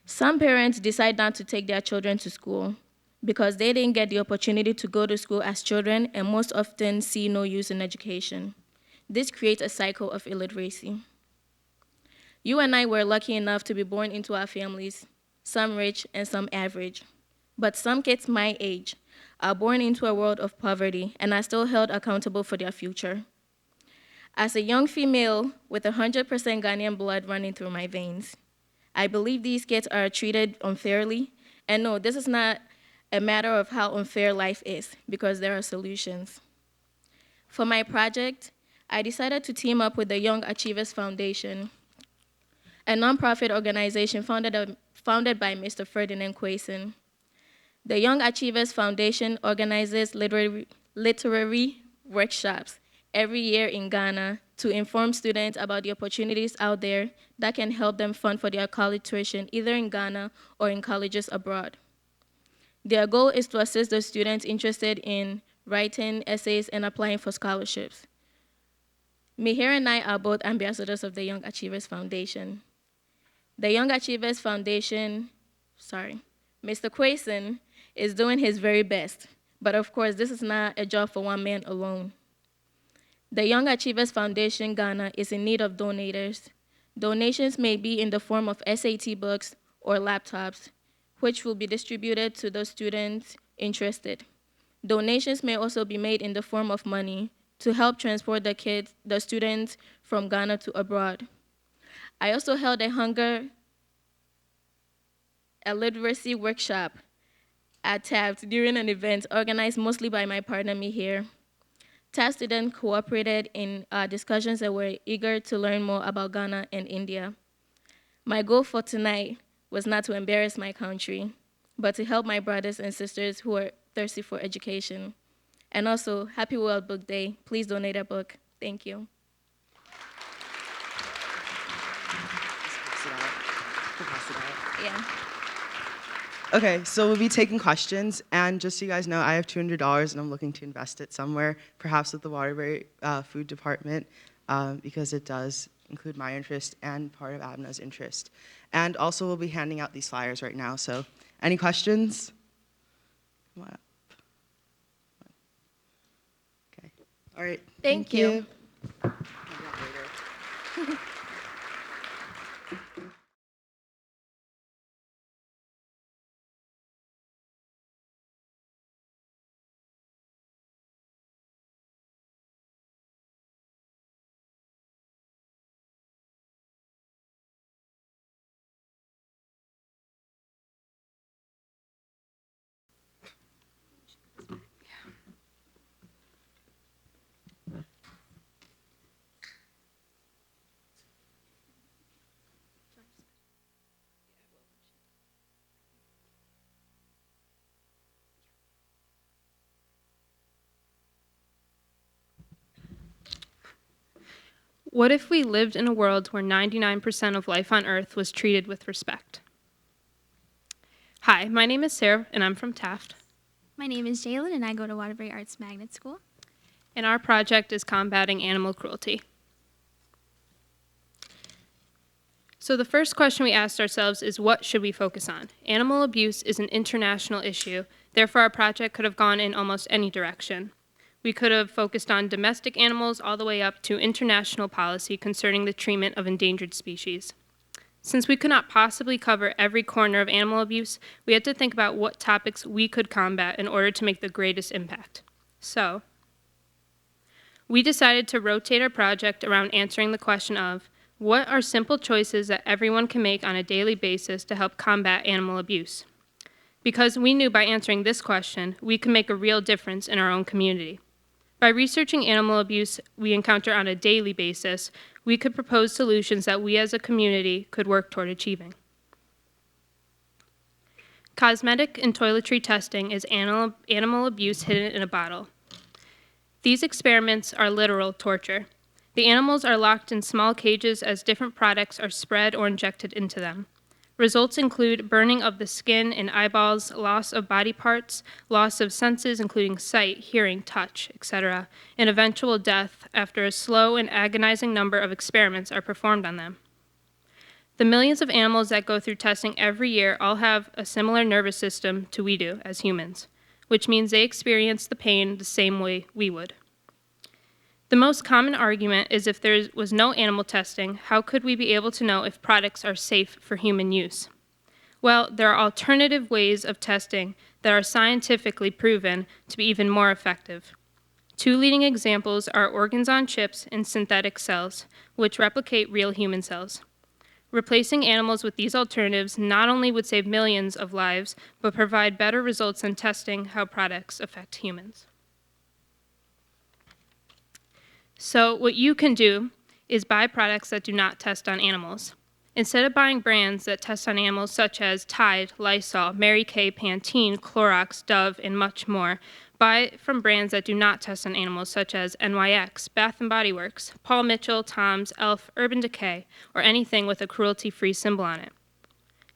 Some parents decide not to take their children to school because they didn't get the opportunity to go to school as children and most often see no use in education. This creates a cycle of illiteracy. You and I were lucky enough to be born into our families, some rich and some average. But some kids my age are born into a world of poverty and are still held accountable for their future. As a young female with 100% Ghanaian blood running through my veins, I believe these kids are treated unfairly. And no, this is not a matter of how unfair life is, because there are solutions. For my project, I decided to team up with the Young Achievers Foundation, a nonprofit organization founded by Mr. Ferdinand Quayson. The Young Achievers Foundation organizes literary workshops every year in Ghana to inform students about the opportunities out there that can help them fund for their college tuition, either in Ghana or in colleges abroad. Their goal is to assist the students interested in writing essays and applying for scholarships. Mihir and I are both ambassadors of the Young Achievers Foundation. The Young Achievers Foundation, Mr. Quayson is doing his very best, but of course, this is not a job for one man alone. The Young Achievers Foundation Ghana is in need of donators. Donations may be in the form of SAT books or laptops, which will be distributed to those students interested. Donations may also be made in the form of money to help transport the students from Ghana to abroad. I also held a literacy workshop at Taft during an event organized mostly by my partner Mihir. Taft students cooperated in discussions and were eager to learn more about Ghana and India. My goal for tonight was not to embarrass my country, but to help my brothers and sisters who are thirsty for education. And also, happy World Book Day. Please donate a book. Thank you. Yeah. Okay, so we'll be taking questions, and just so you guys know, I have $200 and I'm looking to invest it somewhere, perhaps with the Waterbury Food Department, because it does include my interest and part of Abna's interest. And also we'll be handing out these flyers right now, so any questions? Come on up. Okay. All right. Thank you. What if we lived in a world where 99% of life on Earth was treated with respect? Hi, my name is Sarah, and I'm from Taft. My name is Jalen, and I go to Waterbury Arts Magnet School. And our project is combating animal cruelty. So the first question we asked ourselves is, what should we focus on? Animal abuse is an international issue, therefore our project could have gone in almost any direction. We could have focused on domestic animals all the way up to international policy concerning the treatment of endangered species. Since we could not possibly cover every corner of animal abuse, we had to think about what topics we could combat in order to make the greatest impact. So, we decided to rotate our project around answering the question of, what are simple choices that everyone can make on a daily basis to help combat animal abuse? Because we knew by answering this question, we could make a real difference in our own community. By researching animal abuse we encounter on a daily basis, we could propose solutions that we as a community could work toward achieving. Cosmetic and toiletry testing is animal abuse hidden in a bottle. These experiments are literal torture. The animals are locked in small cages as different products are spread or injected into them. Results include burning of the skin and eyeballs, loss of body parts, loss of senses including sight, hearing, touch, etc., and eventual death after a slow and agonizing number of experiments are performed on them. The millions of animals that go through testing every year all have a similar nervous system to we do as humans, which means they experience the pain the same way we would. The most common argument is if there was no animal testing, how could we be able to know if products are safe for human use? Well, there are alternative ways of testing that are scientifically proven to be even more effective. Two leading examples are organs on chips and synthetic cells, which replicate real human cells. Replacing animals with these alternatives not only would save millions of lives, but provide better results than testing how products affect humans. So what you can do is buy products that do not test on animals. Instead of buying brands that test on animals such as Tide, Lysol, Mary Kay, Pantene, Clorox, Dove, and much more, buy from brands that do not test on animals such as NYX, Bath & Body Works, Paul Mitchell, Tom's, Elf, Urban Decay, or anything with a cruelty-free symbol on it.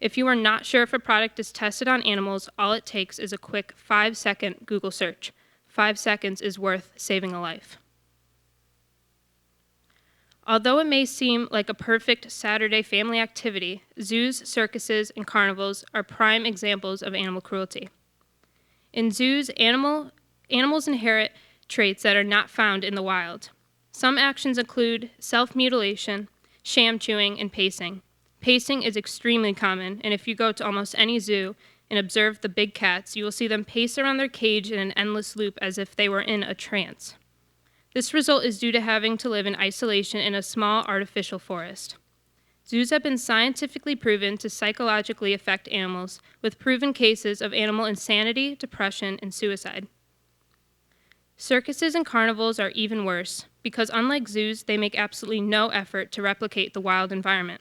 If you are not sure if a product is tested on animals, all it takes is a quick 5-second Google search. 5 seconds is worth saving a life. Although it may seem like a perfect Saturday family activity, zoos, circuses, and carnivals are prime examples of animal cruelty. In zoos, animals inherit traits that are not found in the wild. Some actions include self-mutilation, sham chewing, and pacing. Pacing is extremely common, and if you go to almost any zoo and observe the big cats, you will see them pace around their cage in an endless loop as if they were in a trance. This result is due to having to live in isolation in a small artificial forest. Zoos have been scientifically proven to psychologically affect animals, with proven cases of animal insanity, depression, and suicide. Circuses and carnivals are even worse, because unlike zoos, they make absolutely no effort to replicate the wild environment.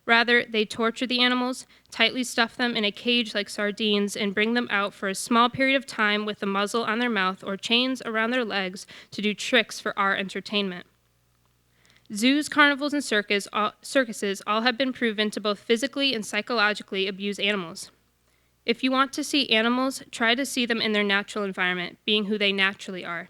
Rather, they torture the animals, tightly stuff them in a cage like sardines, and bring them out for a small period of time with a muzzle on their mouth or chains around their legs to do tricks for our entertainment. Zoos, carnivals, and circuses all have been proven to both physically and psychologically abuse animals. If you want to see animals, try to see them in their natural environment, being who they naturally are.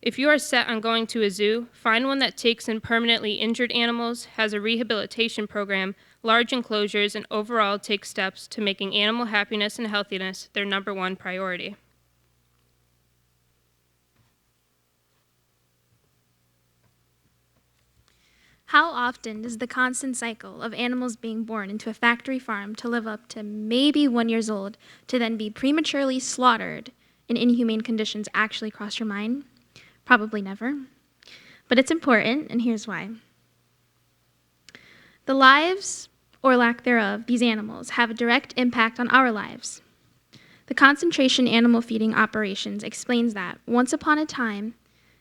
If you are set on going to a zoo, find one that takes in permanently injured animals, has a rehabilitation program, large enclosures, and overall takes steps to making animal happiness and healthiness their #1 priority. How often does the constant cycle of animals being born into a factory farm to live up to maybe 1 year old to then be prematurely slaughtered in inhumane conditions actually cross your mind? Probably never. But it's important, and here's why. The lives, or lack thereof, these animals have a direct impact on our lives. The concentration animal feeding operations explains that, once upon a time,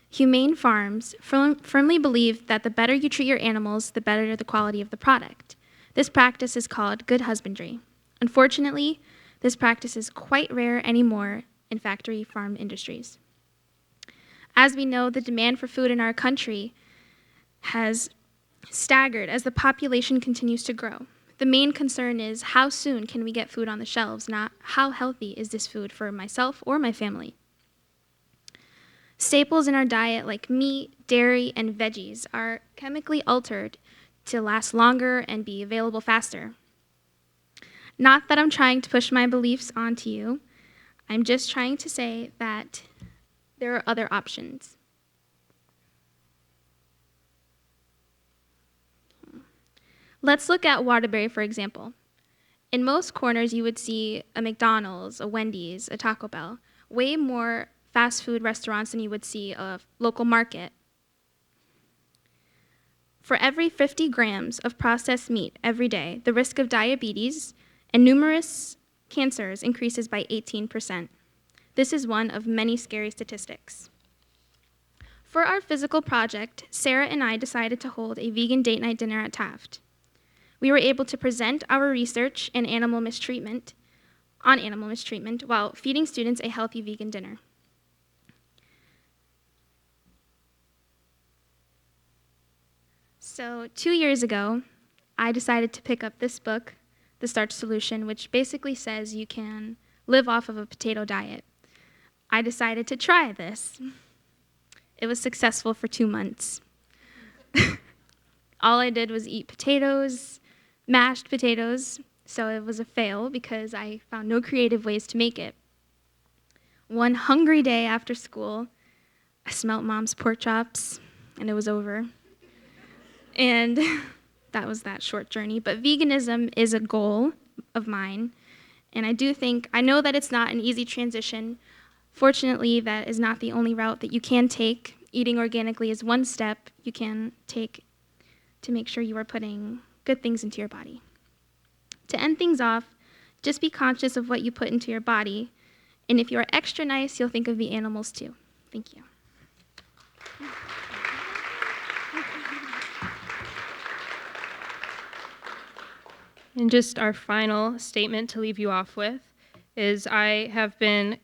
humane farms firmly believed that the better you treat your animals, the better the quality of the product. This practice is called good husbandry. Unfortunately, this practice is quite rare anymore in factory farm industries. As we know, the demand for food in our country has staggered as the population continues to grow. The main concern is how soon can we get food on the shelves, not how healthy is this food for myself or my family. Staples in our diet like meat, dairy, and veggies are chemically altered to last longer and be available faster. Not that I'm trying to push my beliefs onto you, I'm just trying to say that there are other options. Let's look at Waterbury, for example. In most corners, you would see a McDonald's, a Wendy's, a Taco Bell, way more fast food restaurants than you would see a local market. For every 50 grams of processed meat every day, the risk of diabetes and numerous cancers increases by 18%. This is one of many scary statistics. For our physical project, Sarah and I decided to hold a vegan date night dinner at Taft. We were able to present our research on animal mistreatment while feeding students a healthy vegan dinner. So 2 years ago, I decided to pick up this book, The Starch Solution, which basically says you can live off of a potato diet. I decided to try this. It was successful for 2 months. All I did was eat potatoes, mashed potatoes, so it was a fail because I found no creative ways to make it. One hungry day after school, I smelt Mom's pork chops, and it was over. And that was that short journey. But veganism is a goal of mine, and I know that it's not an easy transition. Fortunately, that is not the only route that you can take. Eating organically is one step you can take to make sure you are putting good things into your body. To end things off, just be conscious of what you put into your body, and if you are extra nice, you'll think of the animals too. Thank you. And just our final statement to leave you off with is I have been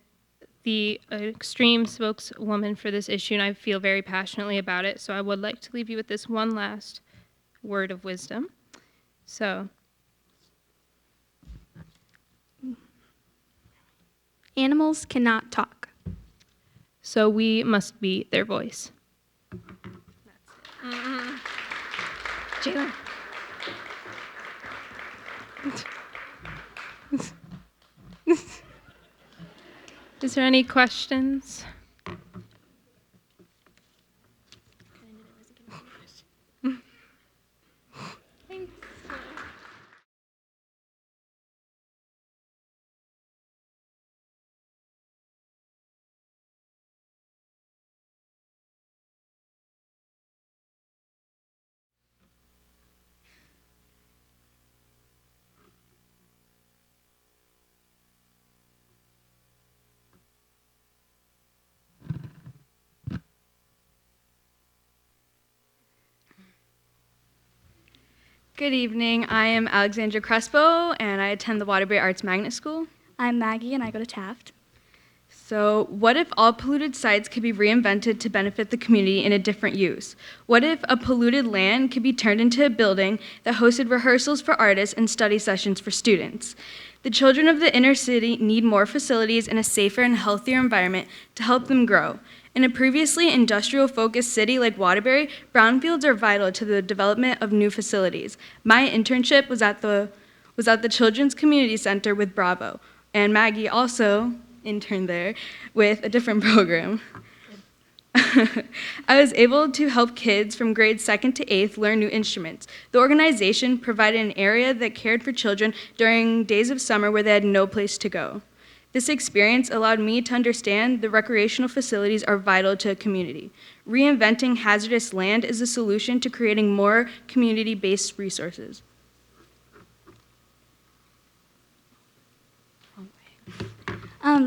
the extreme spokeswoman for this issue, and I feel very passionately about it, so I would like to leave you with this one last word of wisdom. So, animals cannot talk. So we must be their voice. Jalen. Is there any questions? Thanks. Good evening. I am Alexandra Crespo, and I attend the Waterbury Arts Magnet School. I'm Maggie, and I go to Taft. So, what if all polluted sites could be reinvented to benefit the community in a different use? What if a polluted land could be turned into a building that hosted rehearsals for artists and study sessions for students? The children of the inner city need more facilities and a safer and healthier environment to help them grow. In a previously industrial-focused city like Waterbury, brownfields are vital to the development of new facilities. My internship was at the Children's Community Center with Bravo, and Maggie also interned there with a different program. I was able to help kids from grades 2nd to 8th learn new instruments. The organization provided an area that cared for children during days of summer where they had no place to go. This experience allowed me to understand that recreational facilities are vital to a community. Reinventing hazardous land is a solution to creating more community-based resources.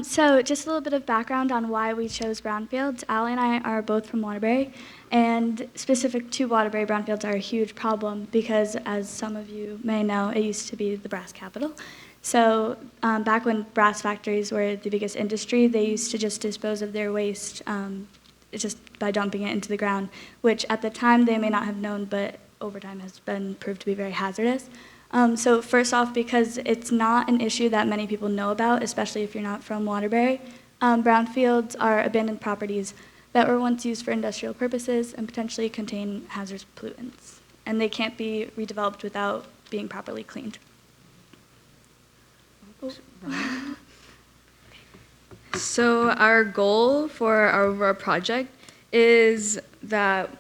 So just a little bit of background on why we chose brownfields. Allie and I are both from Waterbury, and specific to Waterbury, brownfields are a huge problem because, as some of you may know, it used to be the brass capital. So back when brass factories were the biggest industry, they used to just dispose of their waste just by dumping it into the ground, which at the time they may not have known, but over time has been proved to be very hazardous. So first off, because it's not an issue that many people know about, especially if you're not from Waterbury, brownfields are abandoned properties that were once used for industrial purposes and potentially contain hazardous pollutants. And they can't be redeveloped without being properly cleaned. So our goal for our overall project is that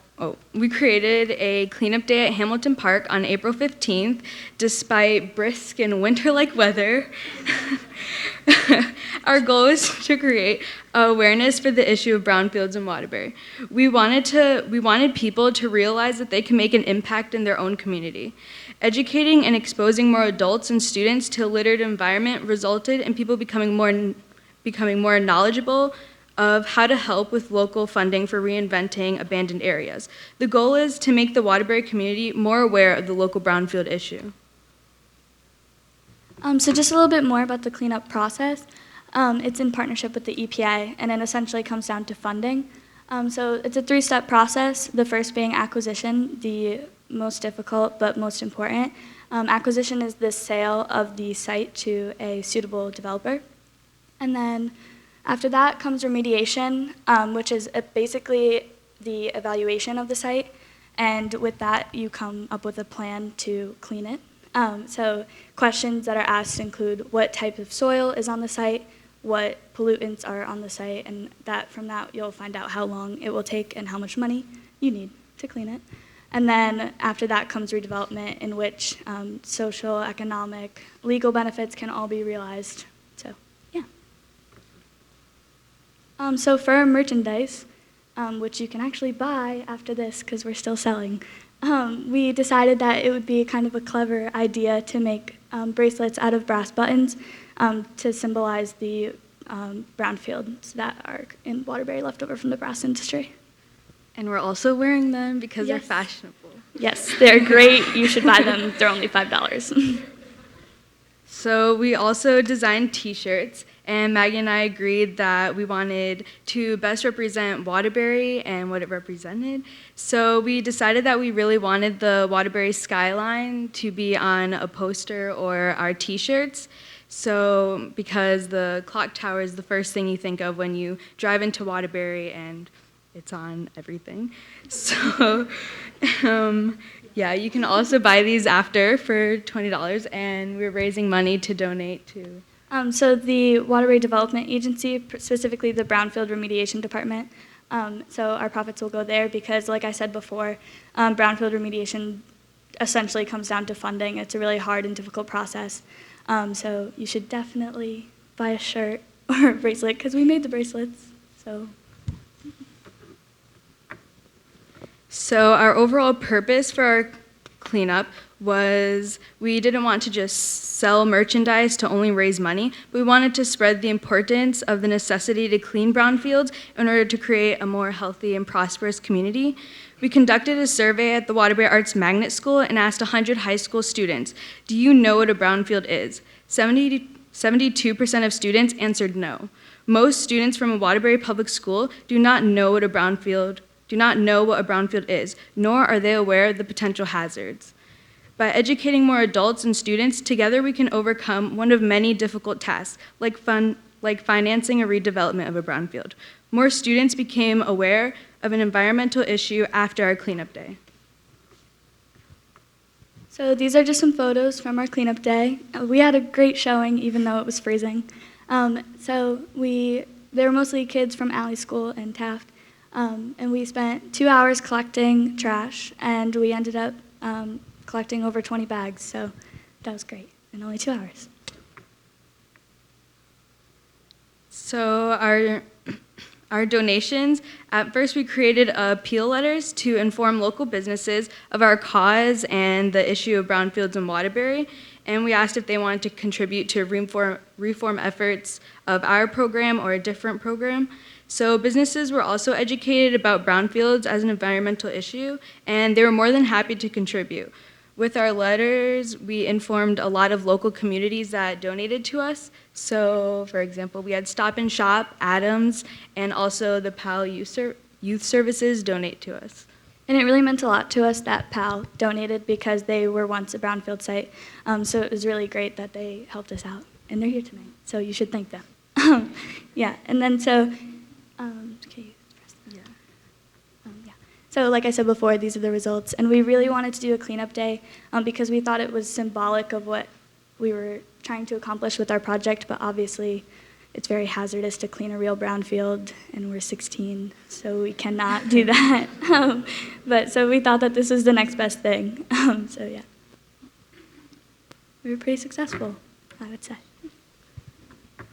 we created a cleanup day at Hamilton Park on April 15th, despite brisk and winter-like weather. Our goal is to create awareness for the issue of brownfields in Waterbury. We wanted people to realize that they can make an impact in their own community. Educating and exposing more adults and students to a littered environment resulted in people becoming more knowledgeable of how to help with local funding for reinventing abandoned areas. The goal is to make the Waterbury community more aware of the local brownfield issue. So just a little bit more about the cleanup process. It's in partnership with the EPA, and it essentially comes down to funding. So it's a 3-step process, the first being acquisition, the most difficult but most important. Acquisition is the sale of the site to a suitable developer. And then after that comes remediation, which is basically the evaluation of the site. And with that, you come up with a plan to clean it. So questions that are asked include what type of soil is on the site, what pollutants are on the site, and from that you'll find out how long it will take and how much money you need to clean it. And then after that comes redevelopment, in which social, economic, legal benefits can all be realized. So, yeah. So for merchandise, which you can actually buy after this because we're still selling, we decided that it would be kind of a clever idea to make bracelets out of brass buttons to symbolize the brownfields that are in Waterbury left over from the brass industry. And we're also wearing them because Yes. they're fashionable. Yes, they're great. You should buy them. They're only $5. So we also designed t-shirts, and Maggie and I agreed that we wanted to best represent Waterbury and what it represented. So we decided that we really wanted the Waterbury skyline to be on a poster or our t-shirts. So because the clock tower is the first thing you think of when you drive into Waterbury, and it's on everything. So yeah, you can also buy these after for $20, and we're raising money to donate to. So the Waterbury Development Agency, specifically the Brownfield Remediation Department, so our profits will go there because, like I said before, brownfield remediation essentially comes down to funding. It's a really hard and difficult process. So you should definitely buy a shirt or a bracelet because we made the bracelets. So our overall purpose for our cleanup was we didn't want to just sell merchandise to only raise money, but we wanted to spread the importance of the necessity to clean brownfields in order to create a more healthy and prosperous community. We conducted a survey at the Waterbury Arts Magnet School and asked 100 high school students, do you know what a brownfield is? 72% of students answered no. Most students from a Waterbury public school do not know what a brownfield is, nor are they aware of the potential hazards. By educating more adults and students, together we can overcome one of many difficult tasks, like financing a redevelopment of a brownfield. More students became aware of an environmental issue after our cleanup day. So these are just some photos from our cleanup day. We had a great showing, even though it was freezing. They were mostly kids from Alley School and Taft. And we spent 2 hours collecting trash, and we ended up collecting over 20 bags, so that was great in only 2 hours. So our donations, at first we created appeal letters to inform local businesses of our cause and the issue of brownfields in Waterbury, and we asked if they wanted to contribute to reform efforts of our program or a different program. So businesses were also educated about brownfields as an environmental issue, and they were more than happy to contribute. With our letters, we informed a lot of local communities that donated to us. So, for example, we had Stop and Shop, Adams, and also the PAL Youth Services donate to us. And it really meant a lot to us that PAL donated because they were once a brownfield site. So it was really great that they helped us out. And they're here tonight, so you should thank them. Yeah, and then so, So like I said before, these are the results. And we really wanted to do a cleanup day because we thought it was symbolic of what we were trying to accomplish with our project, but obviously it's very hazardous to clean a real brownfield, and we're 16, so we cannot do that. But so we thought that this was the next best thing. So yeah, we were pretty successful, I would say.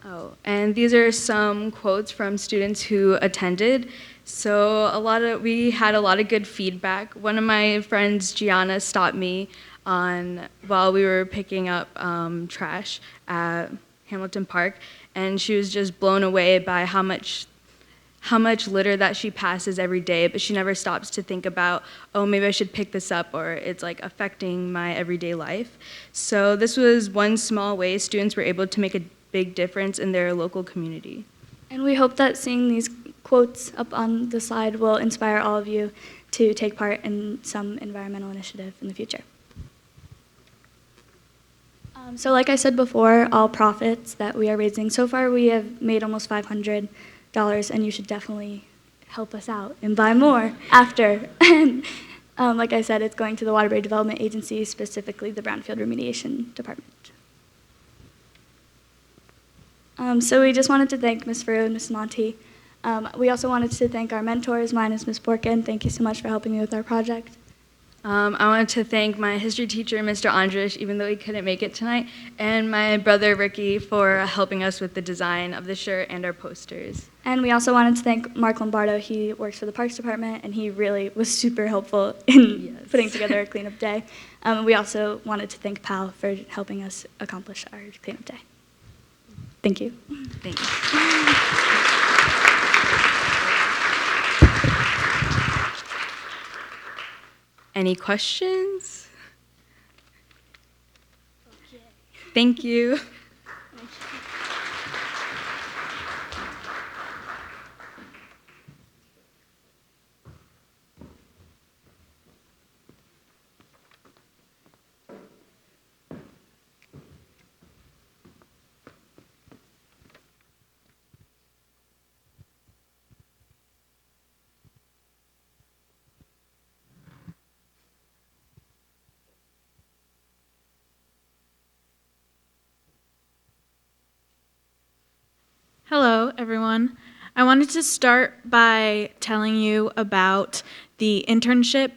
Oh, and these are some quotes from students who attended. So we had a lot of good feedback. One of my friends, Gianna, stopped me while we were picking up trash at Hamilton Park, and she was just blown away by how much litter that she passes every day, but she never stops to think about, oh, maybe I should pick this up, or it's like affecting my everyday life. So this was one small way students were able to make a big difference in their local community. And we hope that seeing these quotes up on the slide will inspire all of you to take part in some environmental initiative in the future. So like I said before, all profits that we are raising, so far we have made almost $500, and you should definitely help us out and buy more after. And like I said, it's going to the Waterbury Development Agency, specifically the Brownfield Remediation Department. So we just wanted to thank Ms. Frew and Ms. Monty. We also wanted to thank our mentors. Mine is Ms. Borkin. Thank you so much for helping me with our project. I wanted to thank my history teacher, Mr. Andrish, even though he couldn't make it tonight, and my brother, Ricky, for helping us with the design of the shirt and our posters. And we also wanted to thank Mark Lombardo. He works for the Parks Department, and he really was super helpful in putting together a cleanup day. We also wanted to thank PAL for helping us accomplish our cleanup day. Thank you. Thank you. Any questions? Okay. Thank you. Hello, everyone. I wanted to start by telling you about the internship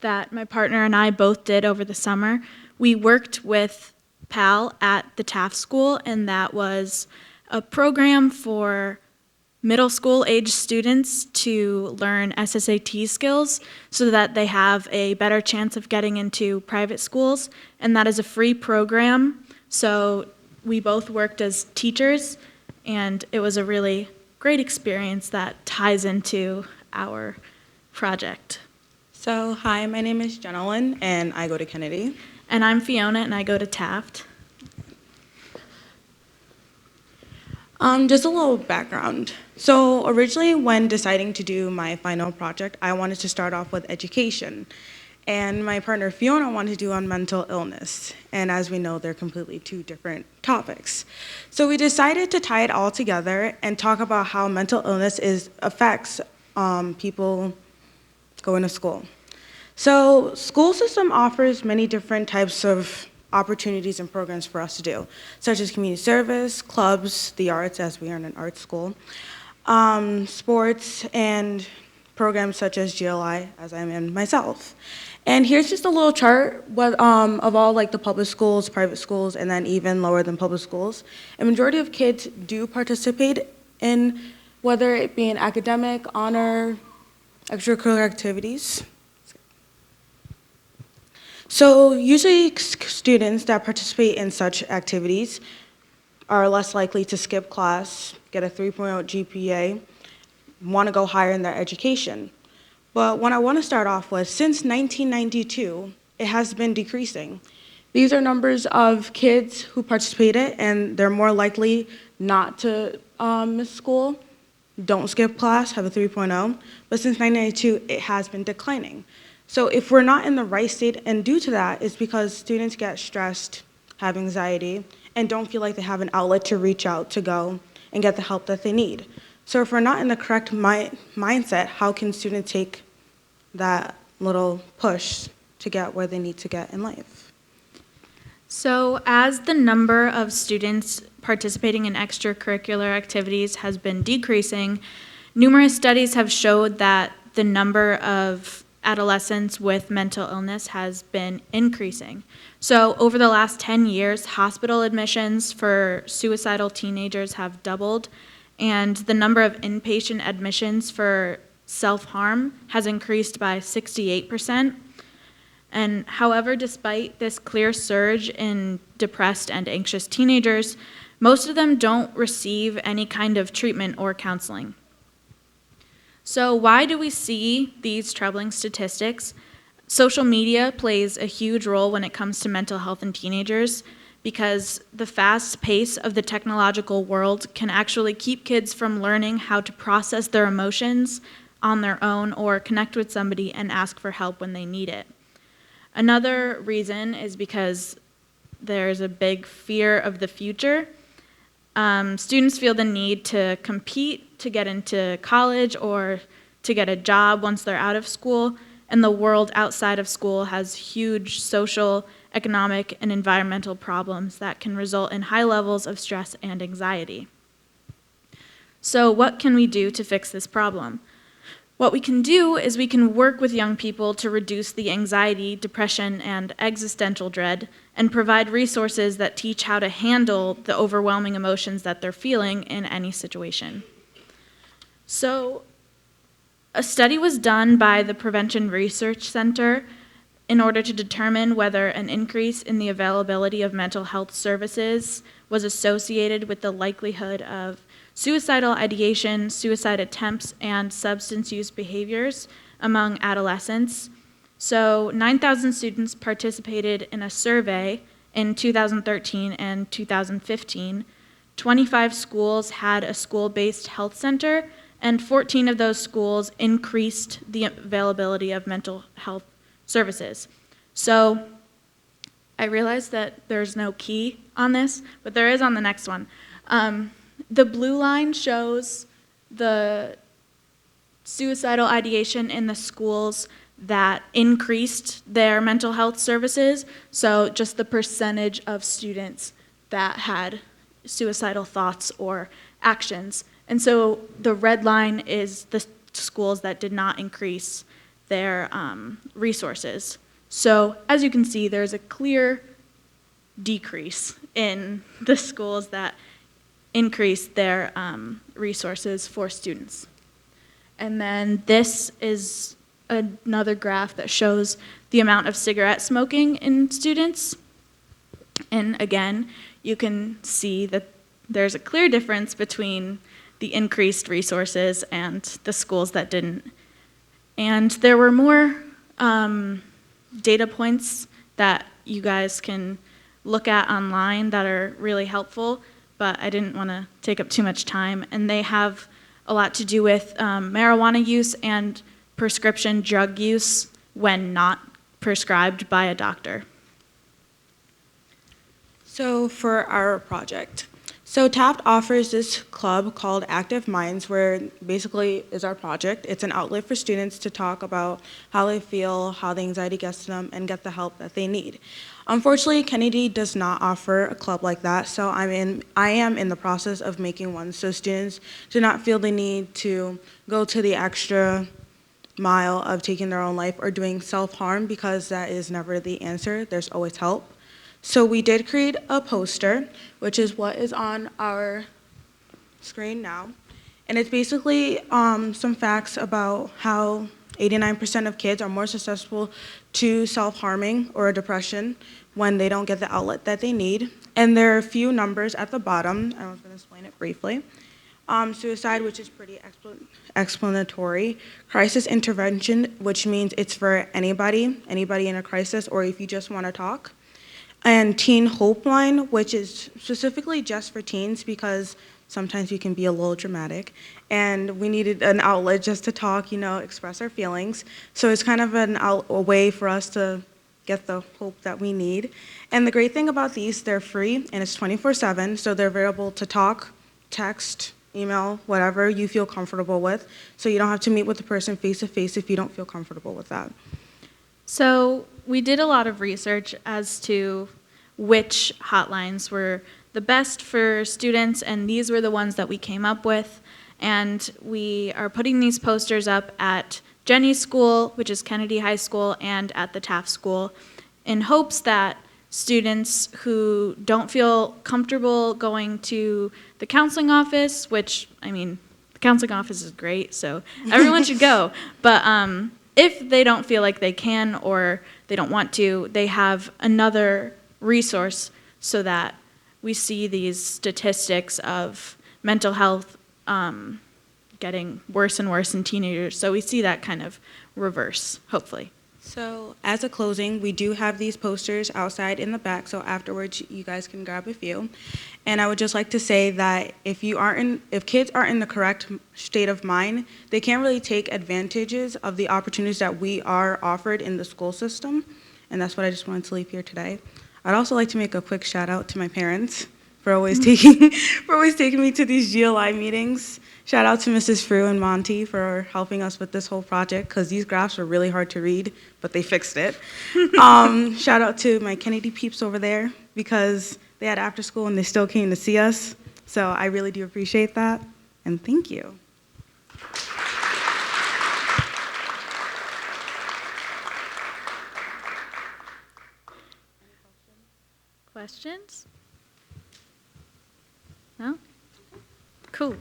that my partner and I both did over the summer. We worked with PAL at the Taft School, and that was a program for middle school age students to learn SSAT skills so that they have a better chance of getting into private schools, and that is a free program. So we both worked as teachers, and it was a really great experience that ties into our project. So, hi, my name is Jenna Owen, and I go to Kennedy. And I'm Fiona, and I go to Taft. Just a little background. So originally when deciding to do my final project, I wanted to start off with education. And my partner Fiona wanted to do on mental illness. And as we know, they're completely two different topics. So we decided to tie it all together and talk about how mental illness affects people going to school. So school system offers many different types of opportunities and programs for us to do, such as community service, clubs, the arts, as we are in an art school, sports, and programs such as GLI, as I'm in myself. And here's just a little chart of all like the public schools, private schools, and then even lower than public schools. A majority of kids do participate in whether it be in academic, honor, extracurricular activities. So usually students that participate in such activities are less likely to skip class, get a 3.0 GPA, want to go higher in their education. But what I want to start off with, since 1992, it has been decreasing. These are numbers of kids who participated, and they're more likely not to miss school, don't skip class, have a 3.0. But since 1992, it has been declining. So if we're not in the right state, and due to that, it's because students get stressed, have anxiety, and don't feel like they have an outlet to reach out to go and get the help that they need. So if we're not in the correct mindset, how can students take that little push to get where they need to get in life? So as the number of students participating in extracurricular activities has been decreasing, numerous studies have showed that the number of adolescents with mental illness has been increasing. So over the last 10 years, hospital admissions for suicidal teenagers have doubled, and the number of inpatient admissions for self-harm has increased by 68%. And however, despite this clear surge in depressed and anxious teenagers, most of them don't receive any kind of treatment or counseling. So why do we see these troubling statistics? Social media plays a huge role when it comes to mental health in teenagers, because the fast pace of the technological world can actually keep kids from learning how to process their emotions on their own or connect with somebody and ask for help when they need it. Another reason is because there's a big fear of the future. Students feel the need to compete to get into college or to get a job once they're out of school, and the world outside of school has huge social, economic, and environmental problems that can result in high levels of stress and anxiety. So what can we do to fix this problem? What we can do is we can work with young people to reduce the anxiety, depression, and existential dread, and provide resources that teach how to handle the overwhelming emotions that they're feeling in any situation. So, a study was done by the Prevention Research Center in order to determine whether an increase in the availability of mental health services was associated with the likelihood of suicidal ideation, suicide attempts, and substance use behaviors among adolescents. So 9,000 students participated in a survey in 2013 and 2015. 25 schools had a school-based health center, and 14 of those schools increased the availability of mental health services. So I realized that there's no key on this, but there is on the next one. The blue line shows the suicidal ideation in the schools that increased their mental health services, so just the percentage of students that had suicidal thoughts or actions. And so the red line is the schools that did not increase their resources. So as you can see, there's a clear decrease in the schools that increase their resources for students. And then this is another graph that shows the amount of cigarette smoking in students. And again, you can see that there's a clear difference between the increased resources and the schools that didn't. And there were more data points that you guys can look at online that are really helpful, but I didn't want to take up too much time. And they have a lot to do with marijuana use and prescription drug use when not prescribed by a doctor. So for our project, so Taft offers this club called Active Minds, where basically is our project. It's an outlet for students to talk about how they feel, how the anxiety gets to them, and get the help that they need. Unfortunately, Kennedy does not offer a club like that, so I am in the process of making one, so students do not feel the need to go to the extra mile of taking their own life or doing self-harm, because that is never the answer. There's always help. So we did create a poster, which is what is on our screen now. And it's basically some facts about how 89% of kids are more susceptible to self-harming or depression when they don't get the outlet that they need. And there are a few numbers at the bottom. I was going to explain it briefly. Suicide, which is pretty explanatory. Crisis intervention, which means it's for anybody in a crisis, or if you just want to talk. And Teen Hope Line, which is specifically just for teens because sometimes we can be a little dramatic, and we needed an outlet just to talk, express our feelings. So it's kind of a way for us to get the hope that we need. And the great thing about these, they're free, and it's 24/7, so they're available to talk, text, email, whatever you feel comfortable with. So you don't have to meet with the person face to face if you don't feel comfortable with that. So we did a lot of research as to which hotlines were the best for students, and these were the ones that we came up with. And we are putting these posters up at Jenny's school, which is Kennedy High School, and at the Taft School, in hopes that students who don't feel comfortable going to the counseling office, which, the counseling office is great, so everyone should go. But if they don't feel like they can or they don't want to, they have another resource so that we see these statistics of mental health getting worse and worse in teenagers. So we see that kind of reverse, hopefully. So as a closing, we do have these posters outside in the back, so afterwards you guys can grab a few. And I would just like to say that if kids aren't in the correct state of mind, they can't really take advantages of the opportunities that we are offered in the school system. And that's what I just wanted to leave here today. I'd also like to make a quick shout out to my parents for always taking me to these GLI meetings. Shout out to Mrs. Frew and Monty for helping us with this whole project, because these graphs were really hard to read, but they fixed it. Shout out to my Kennedy peeps over there, because they had after school and they still came to see us. So I really do appreciate that, and thank you. Questions? No? Cool.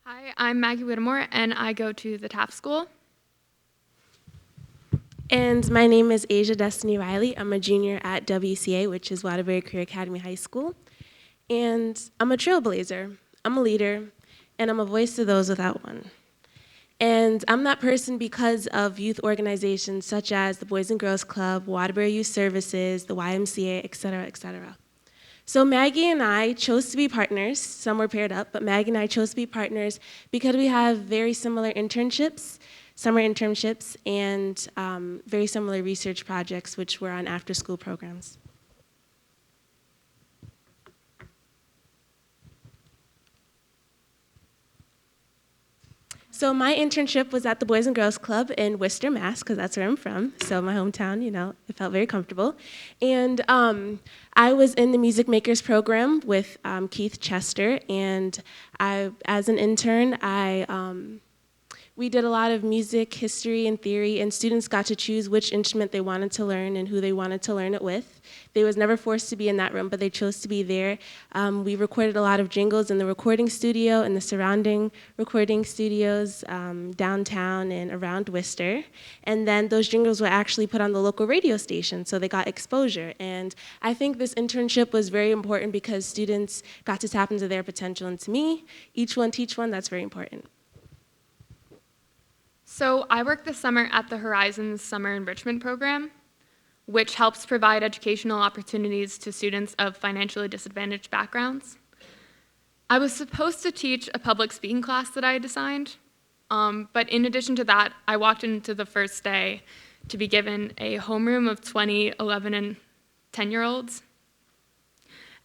Hi, I'm Maggie Whittemore, and I go to the Taft School. And my name is Asia Destiny Riley. I'm a junior at WCA, which is Waterbury Career Academy High School. And I'm a trailblazer, I'm a leader, and I'm a voice to those without one. And I'm that person because of youth organizations such as the Boys and Girls Club, Waterbury Youth Services, the YMCA, et cetera, et cetera. So Maggie and I chose to be partners. Some were paired up, but Maggie and I chose to be partners because we have very similar internships, summer internships, and very similar research projects, which were on after-school programs. So my internship was at the Boys and Girls Club in Worcester, Mass, because that's where I'm from. So my hometown, it felt very comfortable. And I was in the Music Makers program with Keith Chester, and as an intern, we did a lot of music, history, and theory, and students got to choose which instrument they wanted to learn and who they wanted to learn it with. They was never forced to be in that room, but they chose to be there. We recorded a lot of jingles in the recording studio and the surrounding recording studios downtown and around Worcester. And then those jingles were actually put on the local radio station, so they got exposure. And I think this internship was very important because students got to tap into their potential. And to me, each one teach one, that's very important. So I worked this summer at the Horizons Summer Enrichment Program. which helps provide educational opportunities to students of financially disadvantaged backgrounds. I was supposed to teach a public speaking class that I had assigned, but in addition to that, I walked into the first day to be given a homeroom of 20, 11, and 10-year-olds.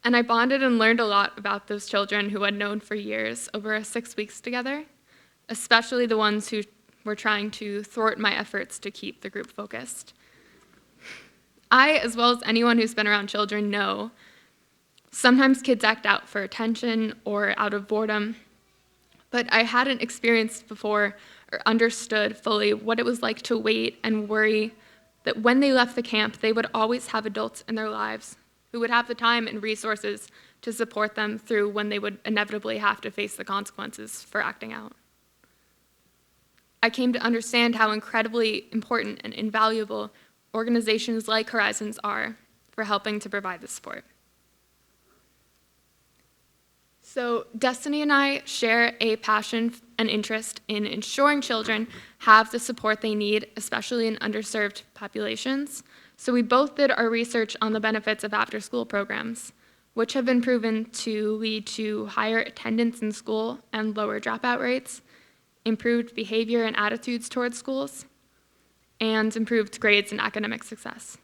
And I bonded and learned a lot about those children who I'd known for years over 6 weeks together, especially the ones who were trying to thwart my efforts to keep the group focused. I, as well as anyone who's been around children, know sometimes kids act out for attention or out of boredom, but I hadn't experienced before or understood fully what it was like to wait and worry that when they left the camp, they would always have adults in their lives who would have the time and resources to support them through when they would inevitably have to face the consequences for acting out. I came to understand how incredibly important and invaluable organizations like Horizons are for helping to provide this support. So Destiny and I share a passion and interest in ensuring children have the support they need, especially in underserved populations. So we both did our research on the benefits of after-school programs, which have been proven to lead to higher attendance in school and lower dropout rates, improved behavior and attitudes towards schools, and improved grades and academic success.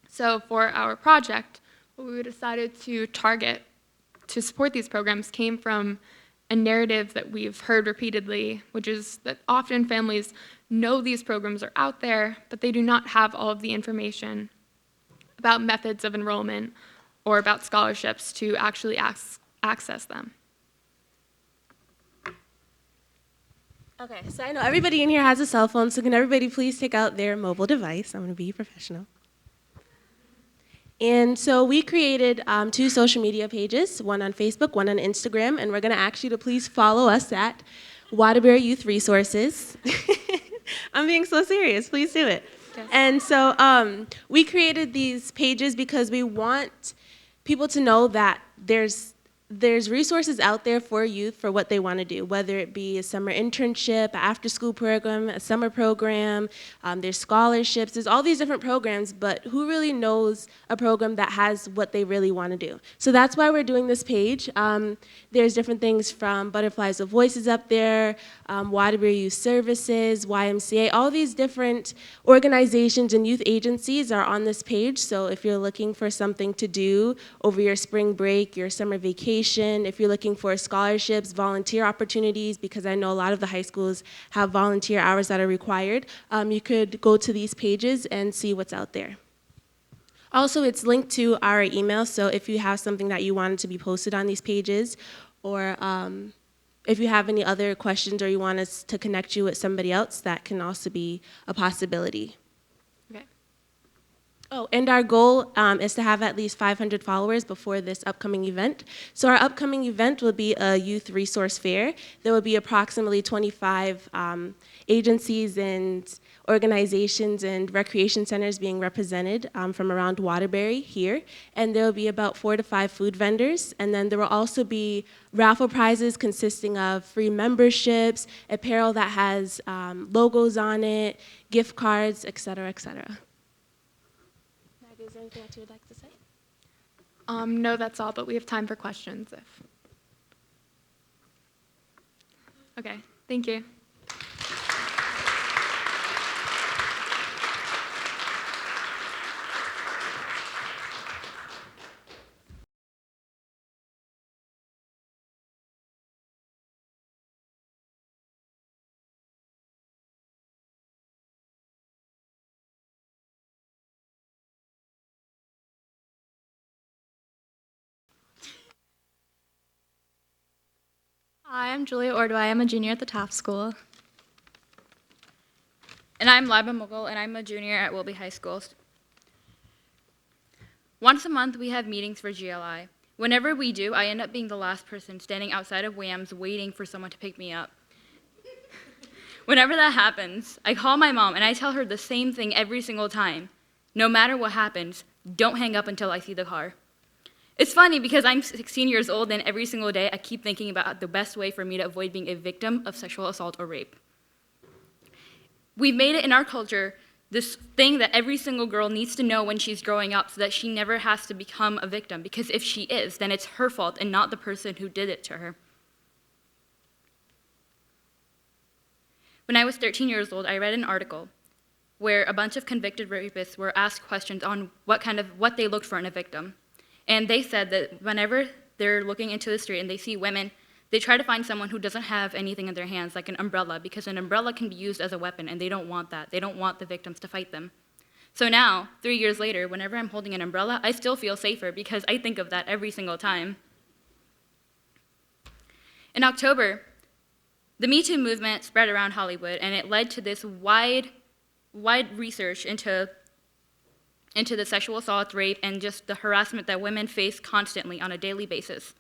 So for our project, what we decided to target to support these programs came from a narrative that we've heard repeatedly, which is that often families know these programs are out there, but they do not have all of the information about methods of enrollment or about scholarships to actually access them. Okay, so I know everybody in here has a cell phone, so can everybody please take out their mobile device? I'm going to be professional. And so we created 2 social media pages, one on Facebook, one on Instagram, and we're going to ask you to please follow us at Waterbury Youth Resources. I'm being so serious. Please do it. Yes. And so we created these pages because we want people to know that there's resources out there for youth for what they want to do, whether it be a summer internship, an after-school program, a summer program, there's scholarships, there's all these different programs, but who really knows a program that has what they really want to do? So that's why we're doing this page. There's different things from Butterflies with Voices up there, Waterbury Youth Services, YMCA, all these different organizations and youth agencies are on this page. So if you're looking for something to do over your spring break, your summer vacation, if you're looking for scholarships, volunteer opportunities, because I know a lot of the high schools have volunteer hours that are required, you could go to these pages and see what's out there. Also, it's linked to our email, so if you have something that you wanted to be posted on these pages, or if you have any other questions or you want us to connect you with somebody else, that can also be a possibility. Oh, and our goal is to have at least 500 followers before this upcoming event. So our upcoming event will be a youth resource fair. There will be approximately 25 agencies and organizations and recreation centers being represented from around Waterbury here. And there will be about 4 to 5 food vendors. And then there will also be raffle prizes consisting of free memberships, apparel that has logos on it, gift cards, et cetera, et cetera. Is there anything else you would like to say? No, that's all, but we have time for questions. Okay, thank you. Hi, I'm Julia Ordway. I'm a junior at the Taft School. And I'm Liba Mughal, and I'm a junior at Wilby High School. Once a month, we have meetings for GLI. Whenever we do, I end up being the last person standing outside of WAMS waiting for someone to pick me up. Whenever that happens, I call my mom, and I tell her the same thing every single time. No matter what happens, don't hang up until I see the car. It's funny because I'm 16 years old, and every single day I keep thinking about the best way for me to avoid being a victim of sexual assault or rape. We've made it in our culture this thing that every single girl needs to know when she's growing up so that she never has to become a victim, because if she is, then it's her fault and not the person who did it to her. When I was 13 years old, I read an article where a bunch of convicted rapists were asked questions on what they looked for in a victim. And they said that whenever they're looking into the street and they see women, they try to find someone who doesn't have anything in their hands, like an umbrella, because an umbrella can be used as a weapon, and they don't want that. They don't want the victims to fight them. So now, 3 years later, whenever I'm holding an umbrella, I still feel safer because I think of that every single time. In October, the Me Too movement spread around Hollywood, and it led to this wide research into the sexual assault, rape, and just the harassment that women face constantly on a daily basis.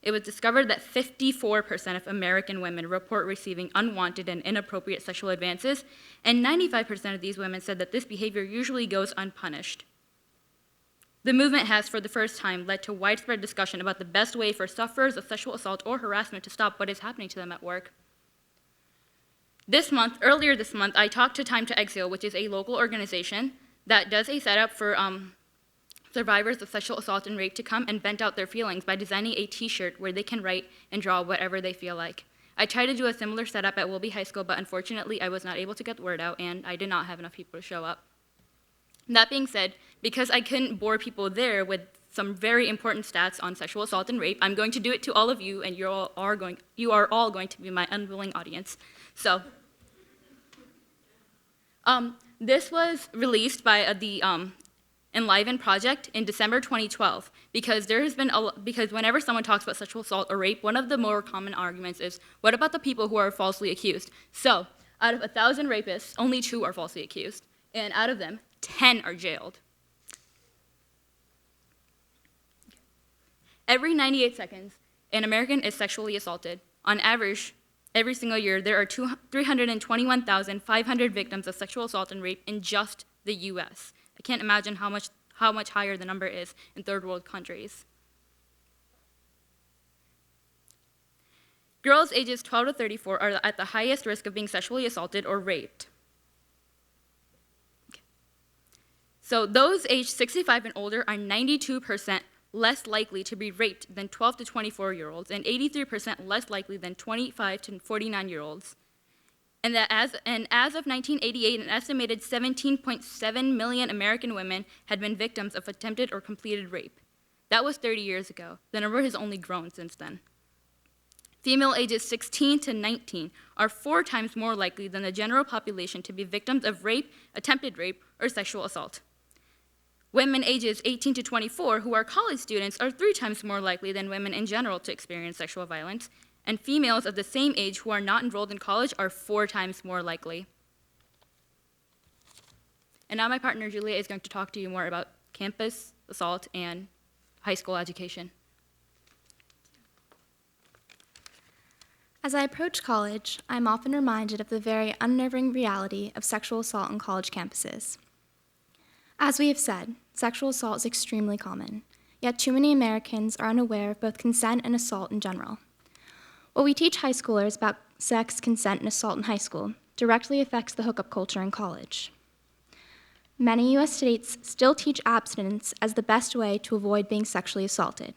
It was discovered that 54% of American women report receiving unwanted and inappropriate sexual advances, and 95% of these women said that this behavior usually goes unpunished. The movement has, for the first time, led to widespread discussion about the best way for sufferers of sexual assault or harassment to stop what is happening to them at work. Earlier this month, I talked to Time to Exile, which is a local organization that does a setup for survivors of sexual assault and rape to come and vent out their feelings by designing a t-shirt where they can write and draw whatever they feel like. I tried to do a similar setup at Wilby High School, but unfortunately I was not able to get the word out, and I did not have enough people to show up. That being said, because I couldn't bore people there with some very important stats on sexual assault and rape, I'm going to do it to all of you, and you are all going to be my unwilling audience. So, this was released by the Enliven Project in December 2012, because because whenever someone talks about sexual assault or rape, one of the more common arguments is, what about the people who are falsely accused? So, out of 1,000 rapists, only 2 are falsely accused, and out of them, 10 are jailed. Every 98 seconds, an American is sexually assaulted. On average, every single year, there are 321,500 victims of sexual assault and rape in just the US. I can't imagine how much higher the number is in third world countries. Girls ages 12 to 34 are at the highest risk of being sexually assaulted or raped. Okay. So those aged 65 and older are 92% less likely to be raped than 12 to 24-year-olds, and 83% less likely than 25 to 49-year-olds. And as of 1988, an estimated 17.7 million American women had been victims of attempted or completed rape. That was 30 years ago. The number has only grown since then. Female ages 16 to 19 are 4 times more likely than the general population to be victims of rape, attempted rape, or sexual assault. Women ages 18 to 24 who are college students are 3 times more likely than women in general to experience sexual violence, and females of the same age who are not enrolled in college are 4 times more likely. And now my partner Julia is going to talk to you more about campus assault and high school education. As I approach college, I'm often reminded of the very unnerving reality of sexual assault on college campuses. As we have said, sexual assault is extremely common, yet too many Americans are unaware of both consent and assault in general. What we teach high schoolers about sex, consent, and assault in high school directly affects the hookup culture in college. Many U.S. states still teach abstinence as the best way to avoid being sexually assaulted,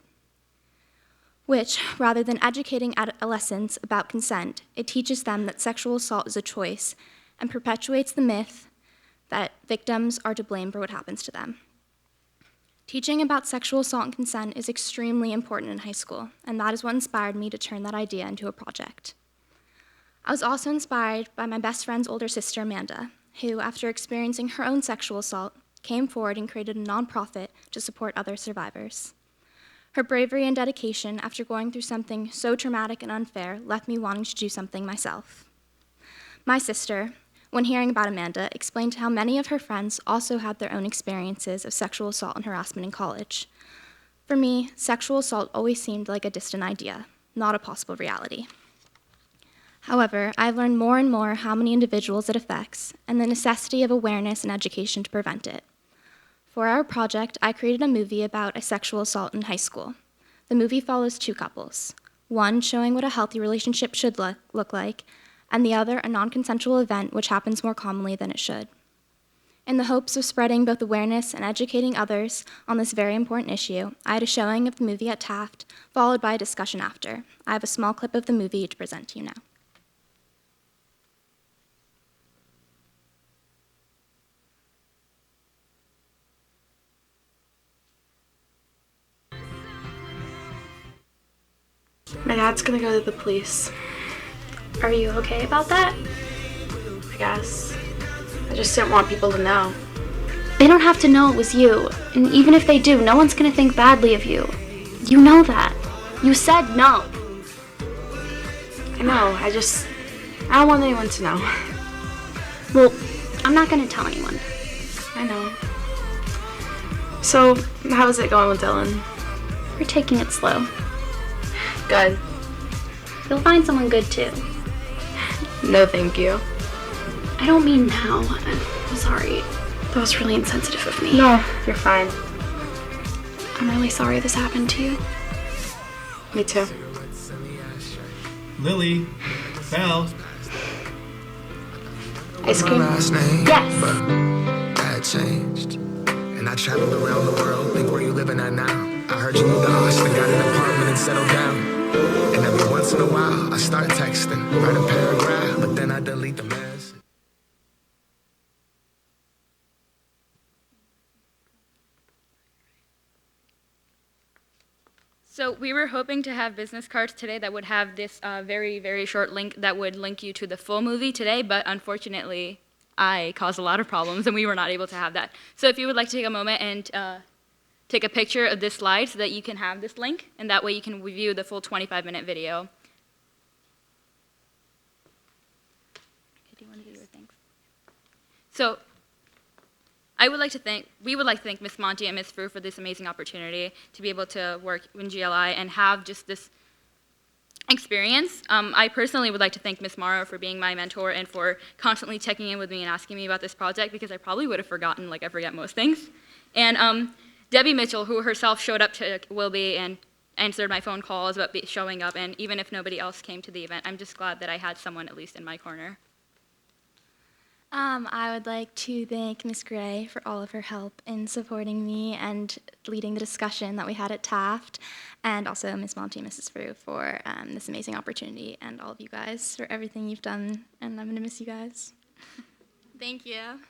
which, rather than educating adolescents about consent, it teaches them that sexual assault is a choice and perpetuates the myth that victims are to blame for what happens to them. Teaching about sexual assault and consent is extremely important in high school, and that is what inspired me to turn that idea into a project. I was also inspired by my best friend's older sister, Amanda, who, after experiencing her own sexual assault, came forward and created a nonprofit to support other survivors. Her bravery and dedication after going through something so traumatic and unfair left me wanting to do something myself. My sister, when hearing about Amanda, explained how many of her friends also had their own experiences of sexual assault and harassment in college. For me, sexual assault always seemed like a distant idea, not a possible reality. However, I've learned more and more how many individuals it affects and the necessity of awareness and education to prevent it. For our project, I created a movie about a sexual assault in high school. The movie follows 2 couples, one showing what a healthy relationship should look like, and the other a non-consensual event which happens more commonly than it should. In the hopes of spreading both awareness and educating others on this very important issue, I had a showing of the movie at Taft, followed by a discussion after. I have a small clip of the movie to present to you now. My dad's gonna go to the police. Are you okay about that? I guess. I just didn't want people to know. They don't have to know it was you, and even if they do, no one's gonna think badly of you. You know that. You said no. I know, I don't want anyone to know. Well, I'm not gonna tell anyone. I know. So, how is it going with Dylan? We're taking it slow. Good. You'll find someone good too. No, thank you. I don't mean now. I'm sorry. That was really insensitive of me. No, you're fine. I'm really sorry this happened to you. Me too. Lily, Val. Ice cream? Yes. But that changed. And I traveled around the world. Think where you living at now. I heard you moved to Austin, got an apartment and settled down. And every once in a while, I start texting, write a paragraph, but then I delete the message. So we were hoping to have business cards today that would have this very, very short link that would link you to the full movie today, but unfortunately, I caused a lot of problems and we were not able to have that. So if you would like to take a moment and take a picture of this slide so that you can have this link, and that way you can review the full 25-minute video. Okay, do you want to do your things? So we would like to thank Ms. Monty and Ms. Frew for this amazing opportunity to be able to work in GLI and have just this experience. I personally would like to thank Ms. Morrow for being my mentor and for constantly checking in with me and asking me about this project, because I probably would have forgotten, like I forget most things. And Debbie Mitchell, who herself showed up to Wilby and answered my phone calls about showing up, and even if nobody else came to the event, I'm just glad that I had someone at least in my corner. I would like to thank Ms. Gray for all of her help in supporting me and leading the discussion that we had at Taft, and also Ms. Monty and Mrs. Frew for this amazing opportunity, and all of you guys for everything you've done, and I'm going to miss you guys. Thank you.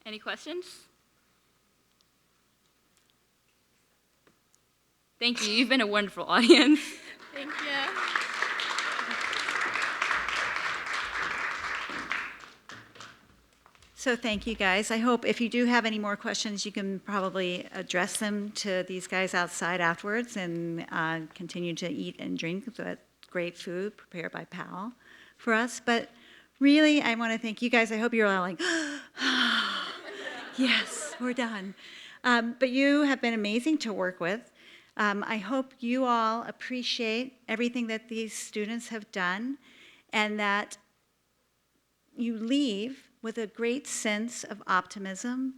Any questions? Thank you. You've been a wonderful audience. Thank you. So thank you, guys. I hope if you do have any more questions, you can probably address them to these guys outside afterwards, and continue to eat and drink that great food prepared by Pal for us. But really, I want to thank you guys. I hope you're all like, yes, we're done. But you have been amazing to work with. I hope you all appreciate everything that these students have done, and that you leave with a great sense of optimism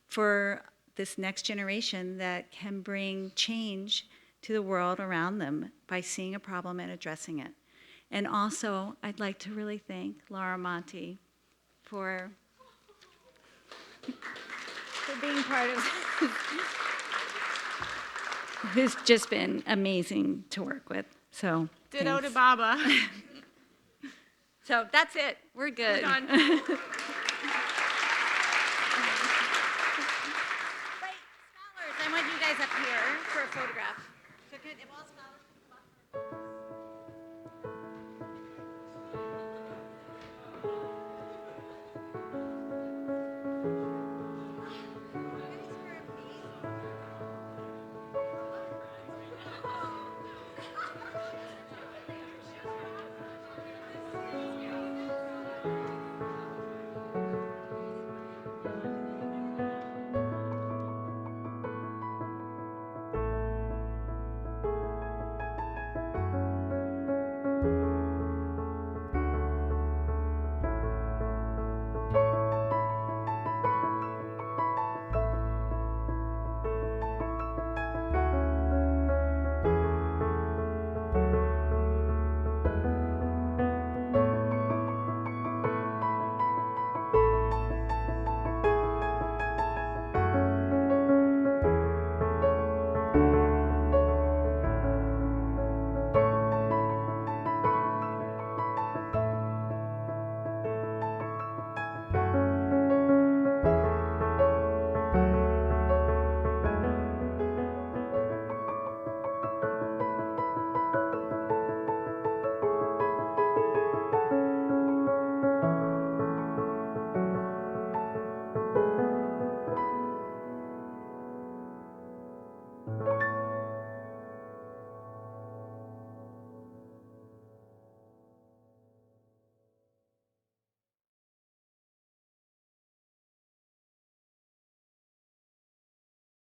for this next generation that can bring change to the world around them by seeing a problem and addressing it. And also, I'd like to really thank Laura Monti for being part of who's just been amazing to work with. So Ditto thanks. to Baba. So that's it. We're good. We're done. I want you guys up here for a photograph. So could, if all scholars